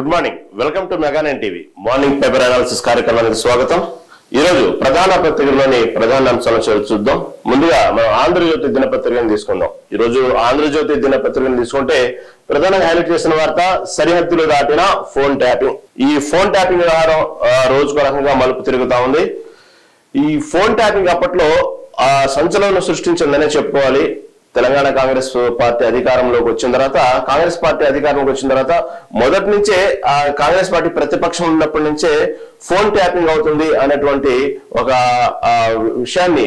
Good morning, welcome to Mega Nine TV morning paper analysis కార్యక్రమానికి స్వాగతం. ఈ రోజు ప్రధాన పత్రికలోని ప్రధాన అంశాలను చూద్దాం. ముందుగా మనం ఆంధ్రజ్యోతి దినపత్రికను తీసుకుందాం. ఈ రోజు ఆంధ్రజ్యోతి దినపత్రికను తీసుకుంటే ప్రధానంగా హైలైట్ చేసిన వార్త సరిహద్దులు దాటిన ఫోన్ ట్యాపింగ్. ఈ ఫోన్ ట్యాపింగ్ వ్యవహారం రోజుకు రకంగా మలుపు తిరుగుతా ఉంది. ఈ ఫోన్ ట్యాపింగ్ అప్పట్లో సంచలనం సృష్టించిందనే చెప్పుకోవాలి. తెలంగాణ కాంగ్రెస్ పార్టీ అధికారంలోకి వచ్చిన తర్వాత మొదటి నుంచే కాంగ్రెస్ పార్టీ ప్రతిపక్షం ఉన్నప్పటి నుంచే ఫోన్ ట్యాపింగ్ అవుతుంది అనేటువంటి ఒక విషయాన్ని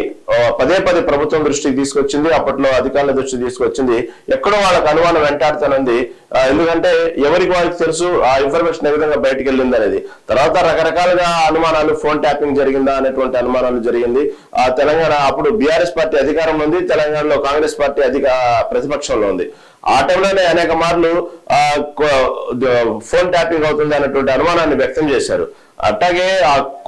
పదే పదే ప్రభుత్వం దృష్టికి తీసుకొచ్చింది. అప్పట్లో అధికారుల దృష్టికి తీసుకొచ్చింది. ఎక్కడో వాళ్ళకి అనుమానం వెంటాడుతానంది. ఎందుకంటే ఎవరికి వారికి తెలుసు ఆ ఇన్ఫర్మేషన్ ఏ విధంగా బయటకు వెళ్ళింది అనేది. తర్వాత రకరకాలుగా అనుమానాలు, ఫోన్ ట్యాపింగ్ జరిగిందా అనేటువంటి అనుమానాలు జరిగింది. తెలంగాణ అప్పుడు బీఆర్ఎస్ పార్టీ అధికారంలో ఉంది, తెలంగాణలో కాంగ్రెస్ పార్టీ ప్రతిపక్షంలో ఉంది. ఆ టైంలోనే అనేక మార్లు ఫోన్ ట్యాపింగ్ అవుతుంది అనేటువంటి అనుమానాన్ని వ్యక్తం చేశారు. అట్లాగే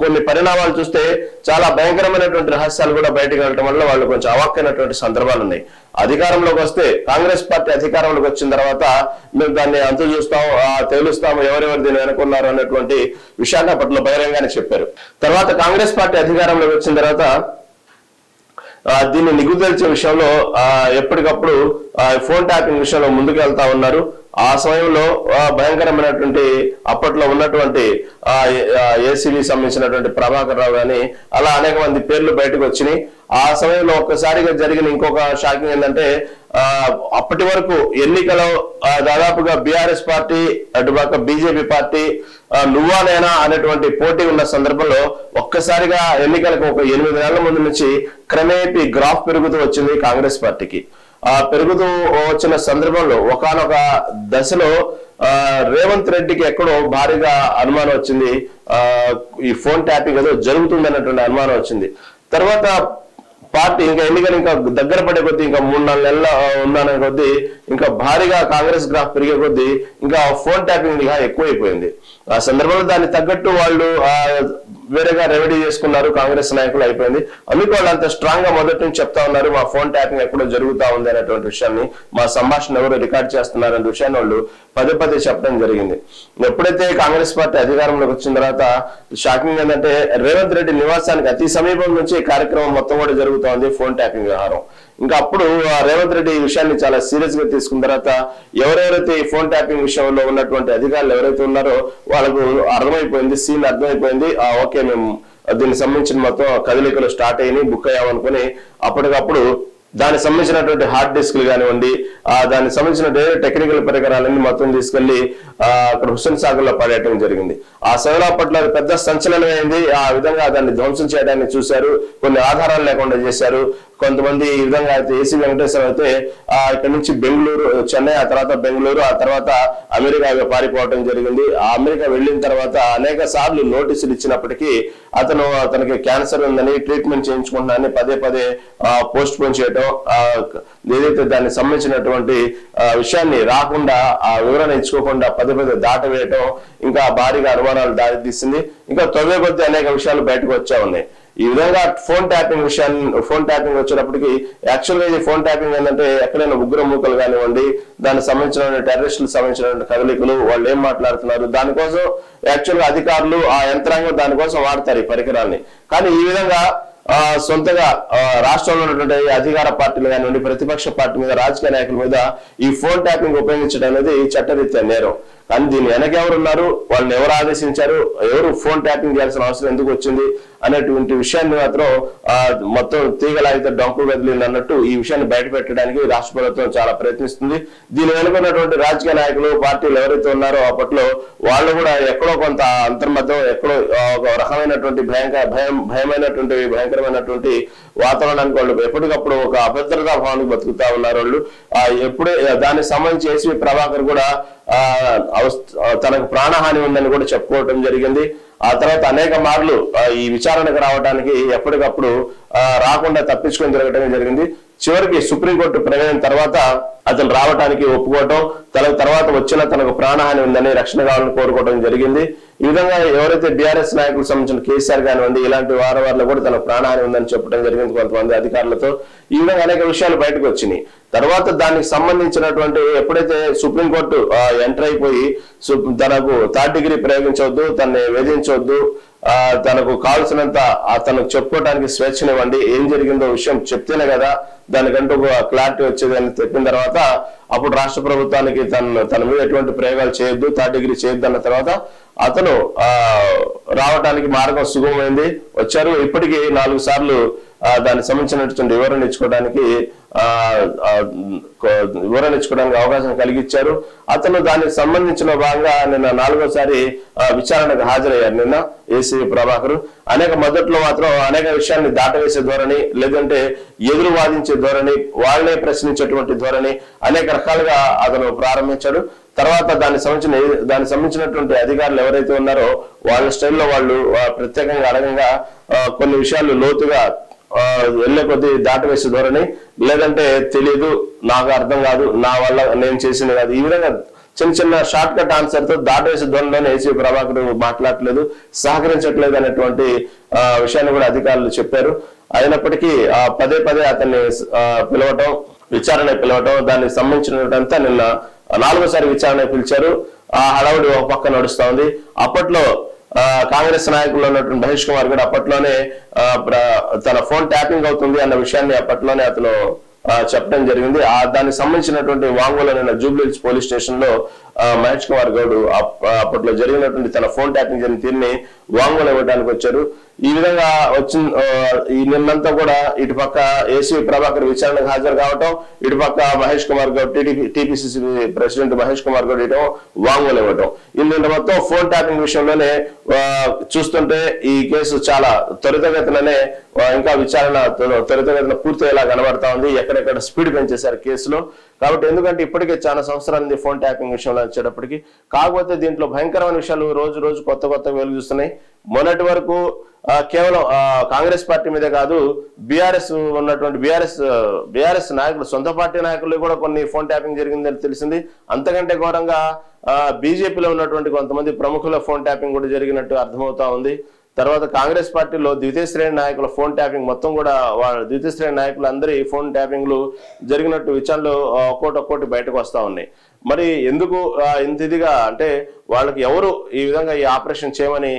కొన్ని పరిణామాలు చూస్తే చాలా భయంకరమైనటువంటి రహస్యాలు కూడా బయటకు వెళ్ళడం వల్ల వాళ్ళు కొంచెం అవాక్కైనటువంటి సందర్భాలు ఉన్నాయి. అధికారంలోకి వస్తే కాంగ్రెస్ పార్టీ అధికారంలోకి వచ్చిన తర్వాత మేము దాన్ని అంతు చూస్తాం, తేలుస్తాము ఎవరెవరు దీన్ని వెనుకున్నారు అనేటువంటి విషయాన్ని అప్పట్లో బహిరంగానే చెప్పారు. తర్వాత కాంగ్రెస్ పార్టీ అధికారంలోకి వచ్చిన తర్వాత దీన్ని నిగుదల్చే విషయంలో ఎప్పటికప్పుడు ఫోన్ ట్యాపింగ్ విషయంలో ముందుకు వెళ్తా ఉన్నారు. ఆ సమయంలో భయంకరమైనటువంటి అప్పట్లో ఉన్నటువంటి ఏసీబీ సంబంధించినటువంటి ప్రభాకర్ రావు గాని అలా అనేక మంది పేర్లు బయటకు వచ్చినాయి. ఆ సమయంలో ఒక్కసారిగా జరిగిన ఇంకొక షాకింగ్ ఏంటంటే అప్పటి వరకు ఎన్నికలో దాదాపుగా బీఆర్ఎస్ పార్టీ అటుపక్క బీజేపీ పార్టీ నువ్వా నేనా అనేటువంటి పోటీ ఉన్న సందర్భంలో ఒక్కసారిగా ఎన్నికలకు ఒక 8 నెలల ముందు నుంచి క్రమేపీ గ్రాఫ్ పెరుగుతూ వచ్చింది కాంగ్రెస్ పార్టీకి. పెరుగుతూ వచ్చిన సందర్భంలో ఒకానొక దశలో రేవంత్ రెడ్డికి ఎక్కడో భారీగా అనుమానం వచ్చింది. ఈ ఫోన్ ట్యాపింగ్ ఏదో జరుగుతుంది అన్నటువంటి అనుమానం వచ్చింది. తర్వాత పార్టీ ఇంకా ఎన్నికలు ఇంకా దగ్గర పడే కొద్దీ ఇంకా 3-4 నెలలు ఉందనే కొద్దీ ఇంకా భారీగా కాంగ్రెస్ గ్రాఫ్ పెరిగే కొద్దీ ఇంకా ఫోన్ ట్యాపింగ్ ఎక్కువైపోయింది. ఆ సందర్భంలో దాన్ని తగ్గట్టు వాళ్ళు వేరేగా రెమెడీ చేసుకున్నారు కాంగ్రెస్ నాయకులు. అయిపోయింది. అందుకు వాళ్ళు అంత స్ట్రాంగ్ గా మొదటి నుంచి చెప్తా ఉన్నారు మా ఫోన్ ట్యాపింగ్ ఎక్కడో జరుగుతా ఉంది అనేటువంటి విషయాన్ని, మా సంభాషణ ఎవరు రికార్డ్ చేస్తున్నారు అనే విషయాన్ని వాళ్ళు పదే పదే చెప్పడం జరిగింది. ఎప్పుడైతే కాంగ్రెస్ పార్టీ అధికారంలోకి వచ్చిన తర్వాత షాకింగ్ ఏంటంటే రేవంత్ రెడ్డి నివాసానికి అతి సమీపం నుంచి కార్యక్రమం మొత్తం కూడా జరుగుతోంది ఫోన్ ట్యాపింగ్ వ్యవహారం. ఇంకా అప్పుడు రేవంత్ రెడ్డి ఈ విషయాన్ని చాలా సీరియస్ గా తీసుకున్న తర్వాత ఎవరెవరైతే ఈ ఫోన్ ట్యాపింగ్ విషయంలో ఉన్నటువంటి అధికారులు ఎవరైతే ఉన్నారో వాళ్ళకు అర్థమైపోయింది, సీన్ అర్థమైపోయింది. ఓకే మేము దీనికి సంబంధించిన మొత్తం కదలికలు స్టార్ట్ అయ్యి బుక్ అయ్యామనుకుని అప్పటికప్పుడు దానికి సంబంధించినటువంటి హార్డ్ డిస్క్లు కానివ్వండి, దానికి సంబంధించిన టెక్నికల్ పరికరాలన్నీ మొత్తం తీసుకెళ్లి అక్కడ హుస్సేన్ సాగర్ లో పడేయడం జరిగింది. ఆ సమయంలో అప్పట్లో పెద్ద సంచలనం అయింది. ఆ విధంగా దాన్ని ధ్వంసం చేయడాన్ని చూశారు, కొన్ని ఆధారాలు లేకుండా చేశారు. కొంతమంది ఈ విధంగా అయితే ఏసీ వెంకటేశ్వర అయితే ఇక్కడ నుంచి బెంగళూరు, చెన్నై, ఆ తర్వాత బెంగళూరు, ఆ తర్వాత అమెరికా పారిపోవడం జరిగింది. ఆ అమెరికా వెళ్ళిన తర్వాత అనేక సార్లు నోటీసులు ఇచ్చినప్పటికీ అతనికి క్యాన్సర్ ఉందని ట్రీట్మెంట్ చేయించుకుంటున్నారని పదే పదే పోస్ట్ పోన్ చేయడం, ఏదైతే దానికి సంబంధించినటువంటి విషయాన్ని రాకుండా ఆ వివరణ ఇచ్చుకోకుండా పదే పదే దాటవేయటం ఇంకా భారీగా అనుమానాలు దారితీసింది. ఇంకా తొవ్వే కొద్దీ అనేక విషయాలు బయటకు వచ్చా ఉన్నాయి. ఈ విధంగా ఫోన్ ట్యాపింగ్ వచ్చేటప్పటికి యాక్చువల్గా ఇది ఫోన్ ట్యాపింగ్ ఏంటంటే ఎక్కడైనా ఉగ్ర మూకలు కానివ్వండి, దానికి సంబంధించిన టెర్రరిస్టులకు సంబంధించిన కదలికలు, వాళ్ళు ఏం మాట్లాడుతున్నారు దానికోసం యాక్చువల్గా అధికారులు ఆ యంత్రాంగం దానికోసం వాడతారు ఈ పరికరాల్ని. కానీ ఈ విధంగా సొంతగా రాష్ట్రంలో ఉన్నటువంటి అధికార పార్టీలు కానివ్వండి, ప్రతిపక్ష పార్టీ మీద, రాజకీయ నాయకుల మీద ఈ ఫోన్ ట్యాపింగ్ ఉపయోగించడం అనేది చట్టరీత్యా నేరం. కానీ దీని వెనక ఎవరున్నారు, వాళ్ళని ఎవరు ఆదేశించారు, ఎవరు ఫోన్ ట్యాపింగ్ చేయాల్సిన అవసరం ఎందుకు వచ్చింది అనేటువంటి విషయాన్ని మాత్రం మొత్తం తీగలాగితే డొంకు కదిలింది అన్నట్టు ఈ విషయాన్ని బయట పెట్టడానికి రాష్ట్ర ప్రభుత్వం చాలా ప్రయత్నిస్తుంది. దీని వెనుకున్నటువంటి రాజకీయ నాయకులు, పార్టీలు ఎవరైతే ఉన్నారో అప్పట్లో వాళ్ళు కూడా ఎక్కడో కొంత అంతర్మధ్యం, ఎక్కడో ఒక రకమైనటువంటి భయమైనటువంటి భయంకరమైనటువంటి వాతావరణానికి వాళ్ళు ఎప్పటికప్పుడు ఒక అభద్రతా భావానికి బతుకుతా ఉన్నారు వాళ్ళు. ఎప్పుడే దానికి సంబంధించి ఏసీ ప్రభాకర్ కూడా తనకు ప్రాణహాని ఉందని కూడా చెప్పుకోవటం జరిగింది. ఆ తర్వాత అనేక మార్లు ఈ విచారణకు రావడానికి ఎప్పటికప్పుడు రాకుండా తప్పించుకొని జరగటమే జరిగింది. చివరికి సుప్రీంకోర్టు ప్రవేశం తర్వాత అతను రావడానికి ఒప్పుకోవటం, తర్వాత వచ్చిన తనకు ప్రాణహాని ఉందని రక్షణ కావాలని కోరుకోవడం జరిగింది. ఈ విధంగా ఎవరైతే బీఆర్ఎస్ నాయకులకు సంబంధించిన కేసీఆర్ కానివ్వండి ఇలాంటి వారంలో కూడా తన ప్రాణహాని ఉందని చెప్పడం జరిగింది కొంతమంది అధికారులతో. ఈ విధంగా అనేక విషయాలు బయటకు వచ్చినాయి. తర్వాత దానికి సంబంధించినటువంటి ఎప్పుడైతే సుప్రీంకోర్టు ఎంటర్ అయిపోయి తనకు థర్డ్ డిగ్రీ ప్రయోగించవద్దు, తనని వేధించవద్దు, తనకు కావాల్సినంత తనకు చెప్పుకోవడానికి స్వేచ్ఛనివ్వండి, ఏం జరిగిందో విషయం చెప్తేనే కదా దానికంటూ క్లారిటీ వచ్చేది అని చెప్పిన తర్వాత అప్పుడు రాష్ట్ర ప్రభుత్వానికి తన మీద ఎటువంటి ప్రయోగాలు చేయొద్దు, థర్డ్ డిగ్రీ చేయొద్దు అన్న తర్వాత అతను రావడానికి మార్గం సుగమమైంది. వచ్చారు. ఇప్పటికీ 4 సార్లు దానికి సంబంధించినటువంటి వివరణ ఇచ్చుకోవడానికి అవకాశం కలిగించారు. అతను దానికి సంబంధించిన భాగంగా నిన్న 4వసారి విచారణకు హాజరయ్యారు. నిన్న ఏసీబీ ప్రభాకర్ మొదట్లో మాత్రం అనేక విషయాన్ని దాటవేసే ధోరణి, లేదంటే ఎదురు వాదించే ధోరణి, వాళ్ళనే ప్రశ్నించేటువంటి ధోరణి అనేక రకాలుగా అతను ప్రారంభించాడు. తర్వాత దానికి సంబంధించినటువంటి అధికారులు ఎవరైతే ఉన్నారో వాళ్ళ స్టైల్లో వాళ్ళు ప్రత్యేకంగా అడగంగా కొన్ని విషయాలు లోతుగా వెళ్లే కొద్ది దాటవేసే ధోరణి, లేదంటే తెలియదు, నాకు అర్థం కాదు, నా వల్ల నేను చేసింది కాదు, ఈ విధంగా చిన్న షార్ట్ కట్ ఆన్సర్ తో దాటవేసే ధోరణిలోనే ఏసీబీ ప్రభాకర్ మాట్లాడట్లేదు, సహకరించట్లేదు అనేటువంటి విషయాన్ని కూడా అధికారులు చెప్పారు. అయినప్పటికీ పదే అతన్ని విచారణ పిలవటం, దానికి సంబంధించినదంతా నిన్న 4వసారి విచారణ పిలిచారు. ఆ హడావుడి ఒక పక్క నడుస్తా ఉంది. అప్పట్లో కాంగ్రెస్ నాయకులు ఉన్నటువంటి మహేష్ కుమార్ కూడా అప్పట్లోనే తన ఫోన్ ట్యాపింగ్ అవుతుంది అన్న విషయాన్ని అప్పట్లోనే అతను చెప్పడం జరిగింది. దానికి సంబంధించినటువంటి వాంగ్మూలం నిన్న జూబ్లీహిల్స్ పోలీస్ స్టేషన్ లో మహేష్ కుమార్ గౌడ్ అప్పట్లో జరిగినటువంటి తన ఫోన్ ట్యాపింగ్ జరిగిన తీరుని వాంగ్మూలం ఇవ్వడానికి వచ్చారు. ఈ విధంగా ఈ నిన్నంతా కూడా ఇటుపక్క ఏసీబీ ప్రభాకర్ విచారణకు హాజరు కావటం, ఇటుపక్క మహేష్ కుమార్ గౌడ్ టీపీసీసీ ప్రెసిడెంట్ మహేష్ కుమార్ గౌడ్ ఇవ్వటం, వాంగ్మూలం ఇవ్వటం. నిన్న మొత్తం ఫోన్ ట్యాపింగ్ విషయంలోనే చూస్తుంటే ఈ కేసు చాలా త్వరితగతిననే ఇంకా విచారణ త్వరితగతిన పూర్తయ్యేలా కనబడతా ఉంది. ఎక్కడెక్కడ స్పీడ్ పెంచేశారు కేసులో. కాబట్టి ఎందుకంటే ఇప్పటికే చాలా సంవత్సరాల ఫోన్ ట్యాపింగ్ విషయంలో వచ్చేటప్పటికి, కాకపోతే దీంట్లో భయంకరమైన విషయాలు రోజు కొత్త వెలుగు చూస్తున్నాయి. మొన్నటి వరకు కేవలం కాంగ్రెస్ పార్టీ మీదే కాదు, బీఆర్ఎస్ నాయకులు, సొంత పార్టీ నాయకులు కూడా కొన్ని ఫోన్ ట్యాపింగ్ జరిగిందని తెలిసింది. అంతకంటే ఘోరంగా బీజేపీలో ఉన్నటువంటి కొంతమంది ప్రముఖుల ఫోన్ ట్యాపింగ్ కూడా జరిగినట్టు అర్థమవుతా ఉంది. తర్వాత కాంగ్రెస్ పార్టీలో ద్వితీయ శ్రేణి నాయకుల ఫోన్ ట్యాపింగ్ మొత్తం కూడా ద్వితీయ శ్రేణి నాయకులు అందరి ఫోన్ ట్యాపింగ్లు జరిగినట్టు విచారణలు ఒక్కోటి బయటకు వస్తా ఉన్నాయి. మరి ఎందుకు ఇంత ఇదిగా అంటే వాళ్ళకి ఎవరు ఈ విధంగా ఈ ఆపరేషన్ చేయమని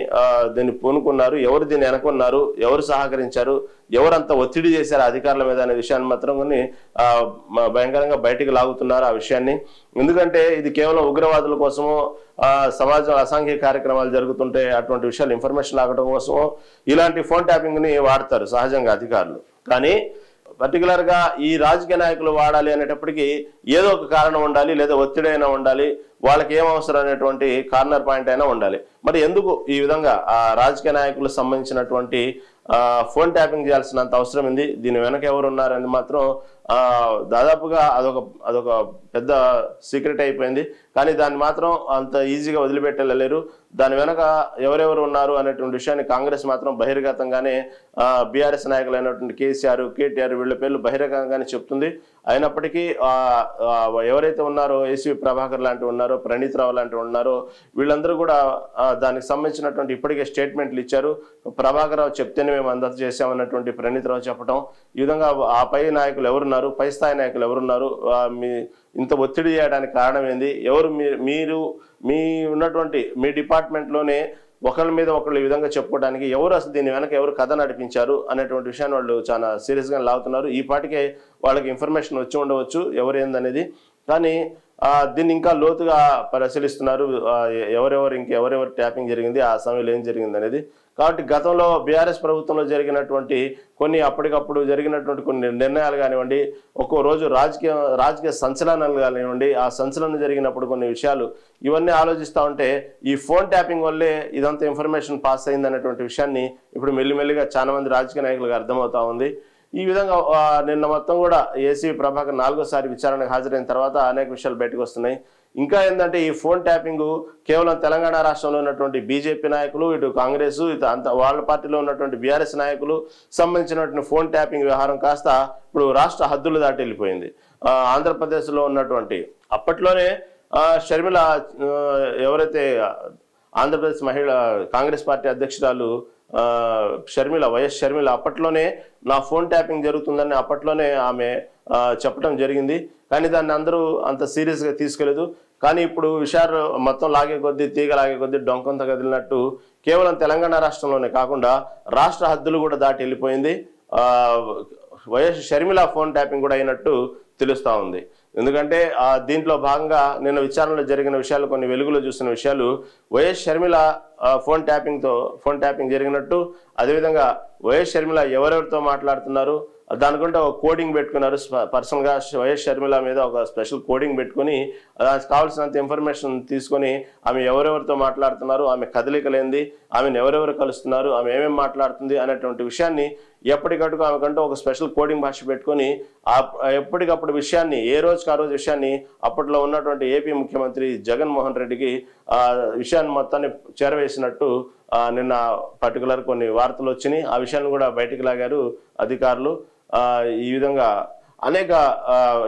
దీన్ని పూనుకున్నారు, ఎవరు దీన్ని వెనకున్నారు, ఎవరు సహకరించారు, ఎవరంత ఒత్తిడి చేశారు అధికారుల మీద అనే విషయాన్ని మాత్రం కొన్ని భయంకరంగా బయటికి లాగుతున్నారు ఆ విషయాన్ని. ఎందుకంటే ఇది కేవలం ఉగ్రవాదుల కోసమో సమాజంలో అసాంఘిక కార్యక్రమాలు జరుగుతుంటే అటువంటి విషయాలు ఇన్ఫర్మేషన్ లాగడం కోసమో ఇలాంటి ఫోన్ ట్యాపింగ్ ని వాడతారు సహజంగా అధికారులు. కానీ పర్టికులర్ గా ఈ రాజకీయ నాయకులు వాడాలి అనేటప్పటికీ ఏదో ఒక కారణం ఉండాలి, లేదా ఒత్తిడి అయినా ఉండాలి, వాళ్ళకి ఏం అవసరం అనేటువంటి కార్నర్ పాయింట్ అయినా ఉండాలి. మరి ఎందుకు ఈ విధంగా రాజకీయ నాయకులకు సంబంధించినటువంటి ఫోన్ ట్యాపింగ్ చేయాల్సినంత అవసరం ఉంది, దీని వెనక ఎవరు ఉన్నారని మాత్రం దాదాపుగా అదొక పెద్ద సీక్రెట్ అయిపోయింది. కానీ దాన్ని మాత్రం అంత ఈజీగా వదిలిపెట్టలేరు. దాని వెనక ఎవరెవరు ఉన్నారు అనేటువంటి విషయాన్ని కాంగ్రెస్ మాత్రం బహిర్గతంగానే బీఆర్ఎస్ నాయకులు అయినటువంటి కేసీఆర్, కేటీఆర్ వీళ్ళ పేర్లు బహిరంగంగానే చెప్తుంది. అయినప్పటికీ ఎవరైతే ఉన్నారో ఏసీబీ ప్రభాకర్ లాంటివి ఉన్నారో, ప్రణీత్ రావు లాంటివి ఉన్నారో వీళ్ళందరూ కూడా దానికి సంబంధించినటువంటి ఇప్పటికే స్టేట్మెంట్లు ఇచ్చారు. ప్రభాకర్ రావు చెప్తేనే మేము అందరూ చేసామన్నటువంటి ప్రణీత్ రావు చెప్పడం, ఈ విధంగా ఆ పై నాయకులు ఎవరున్నారు, పై స్థాయి నాయకులు ఎవరున్నారు, ఇంత ఒత్తిడి చేయడానికి కారణం ఏంది, ఎవరు మీరు మీ ఉన్నటువంటి మీ డిపార్ట్మెంట్లోనే ఒకళ్ళ మీద ఒకళ్ళు ఈ విధంగా చెప్పుకోవడానికి ఎవరు, అసలు దీని వెనక ఎవరు కథ నడిపించారు అనేటువంటి విషయాన్ని వాళ్ళు చాలా సీరియస్గా లాగుతున్నారు. ఈ పాటికే వాళ్ళకి ఇన్ఫర్మేషన్ వచ్చి ఉండవచ్చు ఎవరు ఏందనేది. కానీ దీన్ని ఇంకా లోతుగా పరిశీలిస్తున్నారు, ఎవరెవరు ట్యాపింగ్ జరిగింది, ఆ సమయంలో ఏం జరిగింది అనేది. కాబట్టి గతంలో బీఆర్ఎస్ ప్రభుత్వంలో జరిగినటువంటి కొన్ని అప్పటికప్పుడు జరిగినటువంటి కొన్ని నిర్ణయాలు కానివ్వండి, ఒక్కో రోజు రాజకీయ సంచలనాలు కానివ్వండి, ఆ సంచలనం జరిగినప్పుడు కొన్ని విషయాలు ఇవన్నీ ఆలోచిస్తూ ఉంటే ఈ ఫోన్ ట్యాపింగ్ వల్లే ఇదంతా ఇన్ఫర్మేషన్ పాస్ అయింది అనేటువంటి విషయాన్ని ఇప్పుడు మెల్లిమెల్లిగా చాలా మంది రాజకీయ నాయకులకు అర్థమవుతా ఉంది. ఈ విధంగా నిన్న మొత్తం కూడా ఏసీబీ ప్రభాకర్ 4వసారి విచారణకు హాజరైన తర్వాత అనేక విషయాలు బయటకు వస్తున్నాయి. ఇంకా ఏంటంటే ఈ ఫోన్ ట్యాపింగ్ కేవలం తెలంగాణ రాష్ట్రంలో ఉన్నటువంటి బీజేపీ నాయకులు, ఇటు కాంగ్రెస్, ఇటు వాళ్ళ పార్టీలో ఉన్నటువంటి బీఆర్ఎస్ నాయకులు సంబంధించినటువంటి ఫోన్ ట్యాపింగ్ వ్యవహారం కాస్త ఇప్పుడు రాష్ట్ర హద్దులు దాటి వెళ్ళిపోయింది. ఆంధ్రప్రదేశ్లో ఉన్నటువంటి అప్పట్లోనే షర్మిల ఎవరైతే ఆంధ్రప్రదేశ్ కాంగ్రెస్ పార్టీ అధ్యక్షురాలు వైఎస్ షర్మిల అప్పట్లోనే నా ఫోన్ ట్యాపింగ్ జరుగుతుందని అప్పట్లోనే ఆమె చెప్పడం జరిగింది. కానీ దాన్ని అందరూ అంత సీరియస్గా తీసుకోలేదు. కానీ ఇప్పుడు విషయాలు మొత్తం లాగే కొద్దీ తీగ లాగే కొద్దీ డొంకంత కదిలినట్టు కేవలం తెలంగాణ రాష్ట్రంలోనే కాకుండా రాష్ట్ర హద్దులు కూడా దాటి వెళ్ళిపోయింది. వైఎస్ షర్మిల ఫోన్ ట్యాపింగ్ కూడా అయినట్టు తెలుస్తూ ఉంది. ఎందుకంటే దీంట్లో భాగంగా నిన్న విచారణలో జరిగిన విషయాలు, కొన్ని వెలుగులో చూసిన విషయాలు, వైఎస్ షర్మిల ఫోన్ ట్యాపింగ్ జరిగినట్టు, అదేవిధంగా వైఎస్ షర్మిల ఎవరెవరితో మాట్లాడుతున్నారు దానికంటే ఒక కోడింగ్ పెట్టుకున్నారు. పర్సనల్గా వైఎస్ షర్మిల మీద ఒక స్పెషల్ కోడింగ్ పెట్టుకుని కావాల్సినంత ఇన్ఫర్మేషన్ తీసుకొని ఆమె ఎవరెవరితో మాట్లాడుతున్నారు, ఆమె కదలికలేంది, ఆమెను ఎవరెవరు కలుస్తున్నారు, ఆమె ఏమేమి మాట్లాడుతుంది అనేటువంటి విషయాన్ని ఎప్పటికప్పుడు ఆమెకంటూ ఒక స్పెషల్ కోడింగ్ భాష పెట్టుకొని ఎప్పటికప్పుడు విషయాన్ని ఏ రోజుకి ఆ రోజు విషయాన్ని అప్పట్లో ఉన్నటువంటి ఏపీ ముఖ్యమంత్రి జగన్మోహన్ రెడ్డికి విషయాన్ని మొత్తాన్ని చేరవేసినట్టు నిన్న పర్టికులర్ కొన్ని వార్తలు వచ్చినాయి. ఆ విషయాన్ని కూడా బయటికి లాగారు అధికారులు. ఈ విధంగా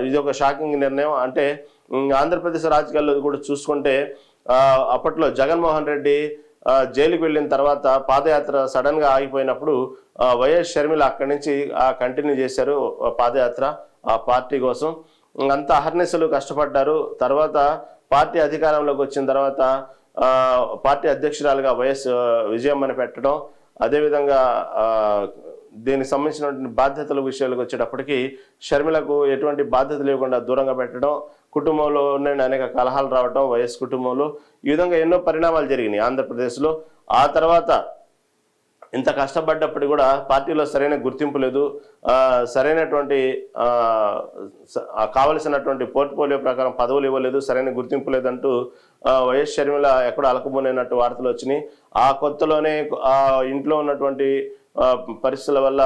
ఇది ఒక షాకింగ్ నిర్ణయం. అంటే ఆంధ్రప్రదేశ్ రాజకీయాల్లో కూడా చూసుకుంటే అప్పట్లో జగన్మోహన్ రెడ్డి జైలుకి వెళ్ళిన తర్వాత పాదయాత్ర సడన్ గా ఆగిపోయినప్పుడు వైఎస్ షర్మిల అక్కడి నుంచి కంటిన్యూ చేశారు పాదయాత్ర ఆ పార్టీ కోసం. అంతా అహర్నిశలు కష్టపడ్డారు. తర్వాత పార్టీ అధికారంలోకి వచ్చిన తర్వాత పార్టీ అధ్యక్షురాలుగా వైఎస్ విజయమ్మని పెట్టడం, అదేవిధంగా దీనికి సంబంధించినటువంటి బాధ్యతల విషయాలకు వచ్చేటప్పటికి షర్మిలకు ఎటువంటి బాధ్యత లేకుండా దూరంగా పెట్టడం, కుటుంబంలో అనేక కలహాలు రావడం వైఎస్ కుటుంబంలో, ఈ విధంగా ఎన్నో పరిణామాలు జరిగినాయి ఆంధ్రప్రదేశ్లో. ఆ తర్వాత ఇంత కష్టపడ్డప్పుడు కూడా పార్టీలో సరైన గుర్తింపు లేదు, సరైనటువంటి కావలసినటువంటి పోర్ట్ఫోలియో ప్రకారం పదవులు ఇవ్వలేదు, సరైన గుర్తింపు లేదంటూ వైఎస్ షర్మిల ఎక్కడో అలకపోయినట్టు వార్తలు వచ్చినాయి. ఆ కొత్తలోనే ఇంట్లో ఉన్నటువంటి పరిస్థితుల వల్ల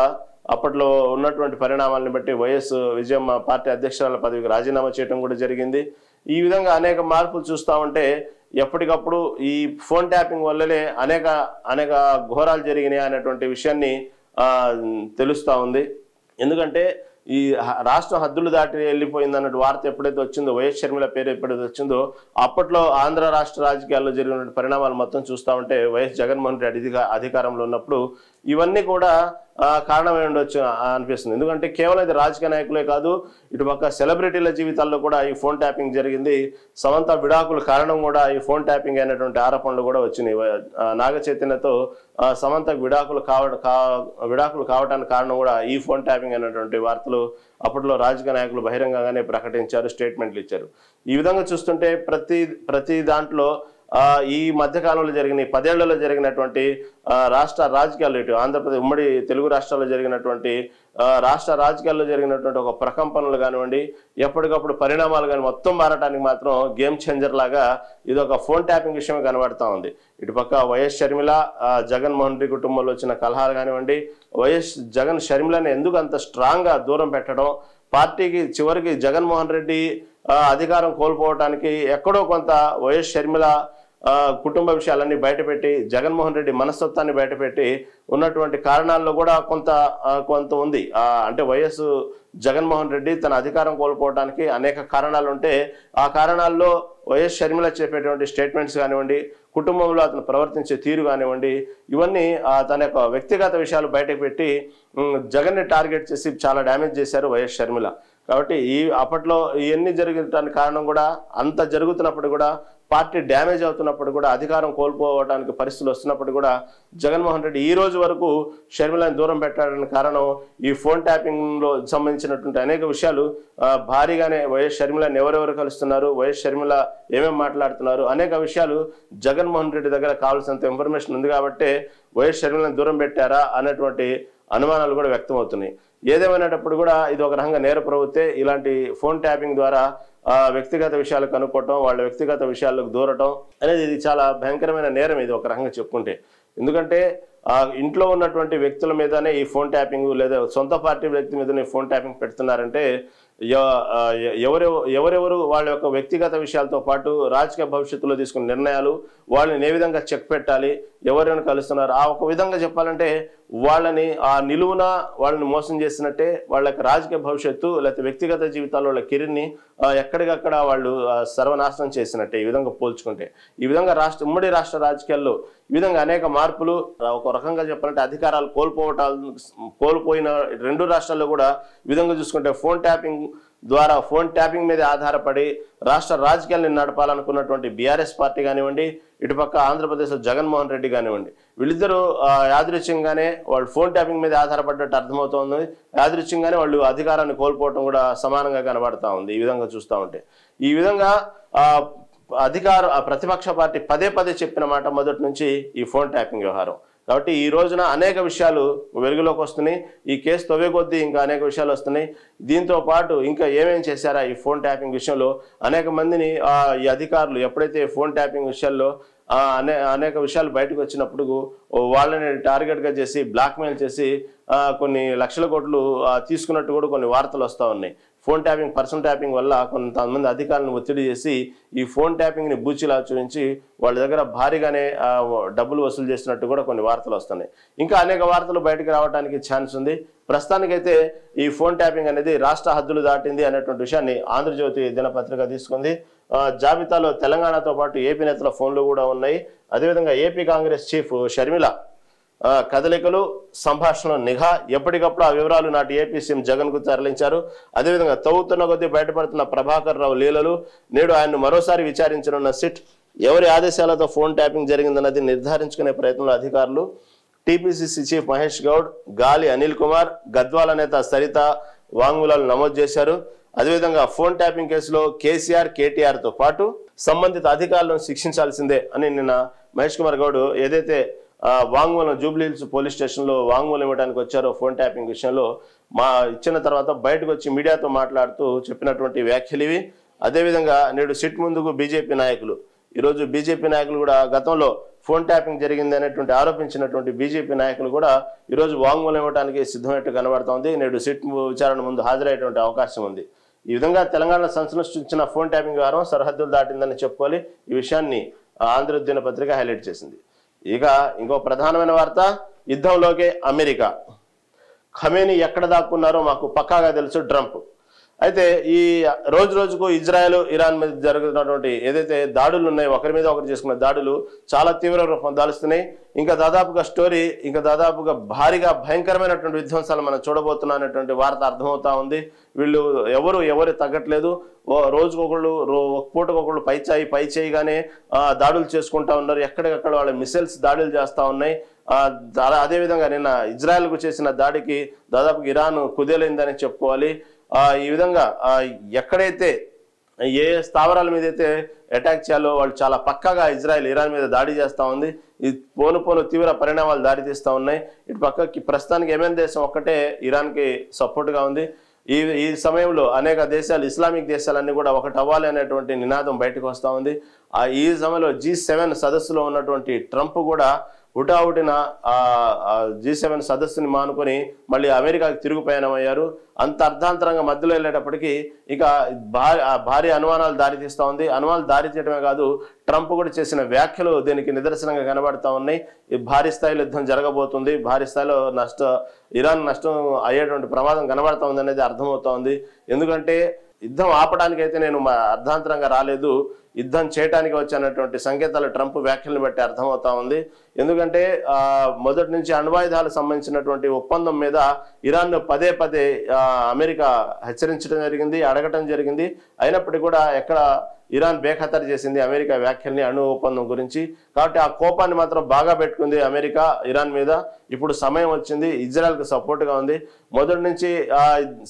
అప్పట్లో ఉన్నటువంటి పరిణామాలను బట్టి వైఎస్ విజయమ్మ పార్టీ అధ్యక్షురాల పదవికి రాజీనామా చేయడం కూడా జరిగింది. ఈ విధంగా అనేక మార్పులు చూస్తూ ఉంటే ఎప్పటికప్పుడు ఈ ఫోన్ ట్యాపింగ్ వల్లనే అనేక ఘోరాలు జరిగినాయి అనేటువంటి విషయాన్ని తెలుస్తూ ఉంది. ఎందుకంటే ఈ రాష్ట్రం హద్దులు దాటి వెళ్ళిపోయింది అన్నట్టు వార్త ఎప్పుడైతే వచ్చిందో, వైఎస్ షర్మిల పేరు ఎప్పుడైతే వచ్చిందో, అప్పట్లో ఆంధ్ర రాష్ట్ర రాజకీయాల్లో జరిగిన పరిణామాలు మొత్తం చూస్తూ ఉంటే వైఎస్ జగన్మోహన్ రెడ్డి అధికారంలో ఉన్నప్పుడు ఇవన్నీ కూడా కారణమై ఉండొచ్చు అనిపిస్తుంది. ఎందుకంటే కేవలం ఇది రాజకీయ నాయకులే కాదు, ఇటుపక్క సెలబ్రిటీల జీవితాల్లో కూడా ఈ ఫోన్ ట్యాపింగ్ జరిగింది. సమంత విడాకుల కారణం కూడా ఈ ఫోన్ ట్యాపింగ్ అయినటువంటి ఆరోపణలు కూడా వచ్చినాయి. నాగ చైతన్యతో సమంతకు విడాకులు కావడానికి కారణం కూడా ఈ ఫోన్ ట్యాపింగ్ అయినటువంటి వార్తలు అప్పట్లో రాజకీయ నాయకులు బహిరంగంగానే ప్రకటించారు, స్టేట్మెంట్లు ఇచ్చారు. ఈ విధంగా చూస్తుంటే ప్రతి దాంట్లో ఈ మధ్యకాలంలో జరిగిన 10 ఏళ్లలో జరిగినటువంటి రాష్ట్ర రాజకీయాలు, ఇటు ఆంధ్రప్రదేశ్ ఉమ్మడి తెలుగు రాష్ట్రాల్లో జరిగినటువంటి రాష్ట్ర రాజకీయాల్లో జరిగినటువంటి ఒక ప్రకంపనలు కానివ్వండి, ఎప్పటికప్పుడు పరిణామాలు కానీ మొత్తం మారడానికి మాత్రం గేమ్ చేంజర్ లాగా ఇది ఒక ఫోన్ ట్యాపింగ్ విషయమే కనబడతా ఉంది. ఇటుపక్క వైఎస్ షర్మిల జగన్మోహన్ రెడ్డి కుటుంబంలో వచ్చిన కలహాలు కానివ్వండి, జగన్ షర్మిలని ఎందుకు అంత స్ట్రాంగ్గా దూరం పెట్టడం, పార్టీకి చివరికి జగన్మోహన్ రెడ్డి అధికారం కోల్పోవడానికి ఎక్కడో కొంత వైఎస్ షర్మిల కుటుంబ విషయాలన్నీ బయటపెట్టి జగన్మోహన్ రెడ్డి మనస్తత్వాన్ని బయటపెట్టి ఉన్నటువంటి కారణాల్లో కూడా కొంత ఉంది. అంటే వైఎస్ జగన్మోహన్ రెడ్డి తన అధికారం కోల్పోవడానికి అనేక కారణాలు ఉంటే ఆ కారణాల్లో వైఎస్ షర్మిల చెప్పేటువంటి స్టేట్మెంట్స్ కానివ్వండి, కుటుంబంలో అతను ప్రవర్తించే తీరు కానివ్వండి, ఇవన్నీ తన యొక్క వ్యక్తిగత విషయాలు బయటకు పెట్టి జగన్ని టార్గెట్ చేసి చాలా డ్యామేజ్ చేశారు వైఎస్ షర్మిల. కాబట్టి అప్పట్లో ఇవన్నీ జరగడానికి కారణం కూడా, అంత జరుగుతున్నప్పుడు కూడా, పార్టీ డ్యామేజ్ అవుతున్నప్పుడు కూడా, అధికారం కోల్పోవడానికి పరిస్థితులు వస్తున్నప్పుడు కూడా జగన్మోహన్ రెడ్డి ఈ రోజు వరకు షర్మిలని దూరం పెట్టడానికి కారణం ఈ ఫోన్ ట్యాపింగ్లో సంబంధించినటువంటి అనేక విషయాలు భారీగానే వైఎస్ షర్మిలని ఎవరెవరు కలుస్తున్నారు, వైఎస్ షర్మిల ఏమేమి మాట్లాడుతున్నారు, అనేక విషయాలు జగన్మోహన్ రెడ్డి దగ్గర కావాల్సినంత ఇన్ఫర్మేషన్ ఉంది కాబట్టి వైఎస్ షర్మిలని దూరం పెట్టారా అనేటువంటి అనుమానాలు కూడా వ్యక్తమవుతున్నాయి. ఏదేమైనప్పుడు కూడా ఇది ఒక రకంగా నేర ప్రవృత్తే. ఇలాంటి ఫోన్ ట్యాపింగ్ ద్వారా వ్యక్తిగత విషయాలు కనుక్కోవటం, వాళ్ళ వ్యక్తిగత విషయాలకు దూరటం అనేది ఇది చాలా భయంకరమైన నేరం ఇది ఒక రకంగా చెప్పుకుంటే. ఎందుకంటే ఇంట్లో ఉన్నటువంటి వ్యక్తుల మీదనే ఈ ఫోన్ ట్యాపింగ్ లేదా సొంత పార్టీ వ్యక్తి మీదనే ఫోన్ ట్యాపింగ్ పెడుతున్నారంటే ఎవరెవరు వాళ్ళ యొక్క వ్యక్తిగత విషయాలతో పాటు రాజకీయ భవిష్యత్తులో తీసుకున్న నిర్ణయాలు వాళ్ళని ఏ విధంగా చెక్ పెట్టాలి, ఎవరైనా కలుస్తున్నారు, ఆ ఒక విధంగా చెప్పాలంటే వాళ్ళని ఆ నిలువున వాళ్ళని మోసం చేసినట్టే వాళ్ళ యొక్క రాజకీయ భవిష్యత్తు లేకపోతే వ్యక్తిగత జీవితాల్లో వాళ్ళ కెరీర్ని ఎక్కడికక్కడ వాళ్ళు సర్వనాశనం చేసినట్టే ఈ విధంగా పోల్చుకుంటే. ఈ విధంగా ఉమ్మడి రాష్ట్ర రాజకీయాల్లో ఈ విధంగా అనేక మార్పులు, ఒక రకంగా చెప్పాలంటే అధికారాలు కోల్పోయిన రెండు రాష్ట్రాల్లో కూడా ఈ విధంగా చూసుకుంటే ఫోన్ ట్యాపింగ్ మీద ఆధారపడి రాష్ట్ర రాజకీయాలను నడపాలనుకున్నటువంటి బీఆర్ఎస్ పార్టీ కానివ్వండి, ఇటుపక్క ఆంధ్రప్రదేశ్లో జగన్మోహన్ రెడ్డి కానివ్వండి, వీళ్ళిద్దరూ యాదృచ్ఛికంగానే వాళ్ళు ఫోన్ ట్యాపింగ్ మీద ఆధారపడ్డట్టు అర్థమవుతోంది. యాదృచ్ఛికంగానే వాళ్ళు అధికారాన్ని కోల్పోవడం కూడా సమానంగా కనబడతా ఉంది ఈ విధంగా చూస్తూ ఉంటే. ఈ విధంగా ప్రతిపక్ష పార్టీ పదే చెప్పిన మాట మొదటి నుంచి ఈ ఫోన్ ట్యాపింగ్ వ్యవహారం. కాబట్టి ఈ రోజున అనేక విషయాలు వెలుగులోకి వస్తున్నాయి. ఈ కేసు తవ్వే కొద్దీ ఇంకా అనేక విషయాలు వస్తున్నాయి. దీంతో పాటు ఇంకా ఏమేం చేశారా ఈ ఫోన్ ట్యాపింగ్ విషయంలో అనేక మందిని ఈ అధికారులు ఎప్పుడైతే ఫోన్ ట్యాపింగ్ విషయాల్లో అనేక విషయాలు బయటకు వచ్చినప్పుడు వాళ్ళని టార్గెట్గా చేసి బ్లాక్మెయిల్ చేసి కొన్ని లక్షల కోట్లు తీసుకున్నట్టు కూడా కొన్ని వార్తలు వస్తూ ఉన్నాయి. పర్సన్ ట్యాపింగ్ వల్ల కొంతమంది అధికారులను ఒత్తిడి చేసి ఈ ఫోన్ ట్యాపింగ్ని బూచిలా చూపించి వాళ్ళ దగ్గర భారీగానే డబ్బులు వసూలు చేసినట్టు కూడా కొన్ని వార్తలు వస్తున్నాయి. ఇంకా అనేక వార్తలు బయటకు రావడానికి ఛాన్స్ ఉంది. ప్రస్తుతానికైతే ఈ ఫోన్ ట్యాపింగ్ అనేది రాష్ట్ర హద్దులు దాటింది అనేటువంటి విషయాన్ని ఆంధ్రజ్యోతి దినపత్రిక తీసుకుంది. జాబితాలో తెలంగాణతో పాటు ఏపీ నేతల ఫోన్లు కూడా ఉన్నాయి. అదేవిధంగా ఏపీ కాంగ్రెస్ చీఫ్ షర్మిల కదలికలు, సంభాషణ, నిఘా, ఎప్పటికప్పుడు ఆ వివరాలు నాటి ఏపీ సీఎం జగన్ కు తరలించారు. అదేవిధంగా తవ్వుతున్న కొద్దీ బయటపడుతున్న ప్రభాకర్ రావు లీలలు, నేడు ఆయన్ను మరోసారి విచారించనున్న సిట్, ఎవరి ఆదేశాలతో ఫోన్ ట్యాపింగ్ జరిగిందన్నది నిర్ధారించుకునే ప్రయత్నంలో అధికారులు. టీపీసీసీ చీఫ్ మహేష్ గౌడ్, గాలి అనిల్ కుమార్, గద్వాల నేత సరిత వాంగ్మూలాలు నమోదు చేశారు. అదేవిధంగా ఫోన్ ట్యాపింగ్ కేసులో కేసీఆర్, కేటీఆర్తో పాటు సంబంధిత అధికారులను శిక్షించాల్సిందే అని నిన్న మహేష్ కుమార్ గౌడ్ ఏదైతే వాంగ్మూలం జూబ్లీహిల్స్ పోలీస్ స్టేషన్లో వాంగ్మూలం ఇవ్వడానికి వచ్చారో ఫోన్ ట్యాపింగ్ విషయంలో ఇచ్చిన తర్వాత బయటకు వచ్చి మీడియాతో మాట్లాడుతూ చెప్పినటువంటి వ్యాఖ్యలు ఇవి. అదేవిధంగా నేడు సిట్ ముందుకు బీజేపీ నాయకులు, ఈరోజు బీజేపీ నాయకులు కూడా గతంలో ఫోన్ ట్యాపింగ్ జరిగింది అనేటువంటి ఆరోపించినటువంటి బీజేపీ నాయకులు కూడా ఈరోజు వాంగ్మూలం ఇవ్వడానికి సిద్ధమైనట్టు కనబడుతోంది. నేడు సిట్ విచారణ ముందు హాజరయ్యేటువంటి అవకాశం ఉంది. ఈ విధంగా తెలంగాణ సంసృష్టించిన ఫోన్ ట్యాపింగ్ వ్యవహారం సరిహద్దులు దాటిందని చెప్పుకోవాలి. ఈ విషయాన్ని ఆంధ్ర దినపత్రిక హైలైట్ చేసింది. ఇక ఇంకో ప్రధానమైన వార్త, యుద్ధంలోకే అమెరికా, ఖమేనీ ఎక్కడ దాక్కున్నారో మాకు పక్కాగా తెలుసు ట్రంప్. అయితే ఈ రోజుకు ఇజ్రాయెల్, ఇరాన్ మీద జరుగుతున్నటువంటి ఏదైతే దాడులు ఉన్నాయో, ఒకరి మీద ఒకరు చేసుకున్న దాడులు చాలా తీవ్ర రూపం దాలుస్తున్నాయి. ఇంకా దాదాపుగా భారీగా భయంకరమైనటువంటి విధ్వంసాలు మనం చూడబోతున్నాం అనేటువంటి వార్త అర్థమవుతా ఉంది. వీళ్ళు ఎవరు తగ్గట్లేదు. రోజుకొకళ్ళు ఒక పూటకొకళ్ళు పై చేయగానే దాడులు చేసుకుంటా ఉన్నారు. ఎక్కడికక్కడ వాళ్ళ మిసైల్స్ దాడులు చేస్తూ ఉన్నాయి. అదేవిధంగా నిన్న ఇజ్రాయెల్కు చేసిన దాడికి దాదాపు ఇరాన్ కుదేలైందని చెప్పుకోవాలి. ఈ విధంగా ఎక్కడైతే ఏ స్థావరాల మీద అయితే అటాక్ చేయాలో వాళ్ళు చాలా పక్కాగా ఇరాన్ మీద దాడి చేస్తూ ఉంది. ఇది పోను తీవ్ర పరిణామాలు దారితీస్తూ ఉన్నాయి. ఇటు పక్కకి ప్రస్తుతానికి యెమెన్ దేశం ఒక్కటే ఇరాన్కి సపోర్ట్గా ఉంది. ఈ సమయంలో అనేక దేశాలు, ఇస్లామిక్ దేశాలన్నీ కూడా ఒకటి అవ్వాలి అనేటువంటి నినాదం బయటకు వస్తూ ఉంది. ఈ సమయంలో G7 సదస్సులో ఉన్నటువంటి ట్రంప్ కూడా హుటాహుటిన G7 సదస్సుని మానుకొని మళ్ళీ అమెరికాకి తిరుగు ప్రయాణమయ్యారు. అంత అర్ధాంతరంగా మధ్యలో వెళ్ళేటప్పటికీ ఇక భారీ అనుమానాలు దారితీస్తూ ఉంది. అనుమానాలు దారితీయడమే కాదు, ట్రంప్ కూడా చేసిన వ్యాఖ్యలు దీనికి నిదర్శనంగా కనబడతా ఉన్నాయి. ఈ భారీ స్థాయిలో యుద్ధం జరగబోతుంది, భారీ స్థాయిలో ఇరాన్ నష్టం అయ్యేటువంటి ప్రమాదం కనబడతా ఉంది అనేది అర్థమవుతా ఉంది. ఎందుకంటే యుద్ధం ఆపడానికైతే నేను అర్ధాంతరంగా రాలేదు, యుద్ధం చేయడానికి వచ్చానటువంటి సంకేతాలు ట్రంప్ వ్యాఖ్యలను బట్టి అర్థమవుతా ఉంది. ఎందుకంటే మొదటి నుంచి అణ్వాయుధాలకు సంబంధించినటువంటి ఒప్పందం మీద ఇరాన్ పదే అమెరికా హెచ్చరించడం జరిగింది, అడగటం జరిగింది. అయినప్పటికీ కూడా ఎక్కడ ఇరాన్ బేఖతరు చేసింది అమెరికా వ్యాఖ్యల్ని, అణు ఒప్పందం గురించి. కాబట్టి ఆ కోపాన్ని మాత్రం బాగా పెట్టుకుంది అమెరికా ఇరాన్ మీద. ఇప్పుడు సమయం వచ్చింది, ఇజ్రాయెల్కి సపోర్ట్గా ఉంది. మొదటి నుంచి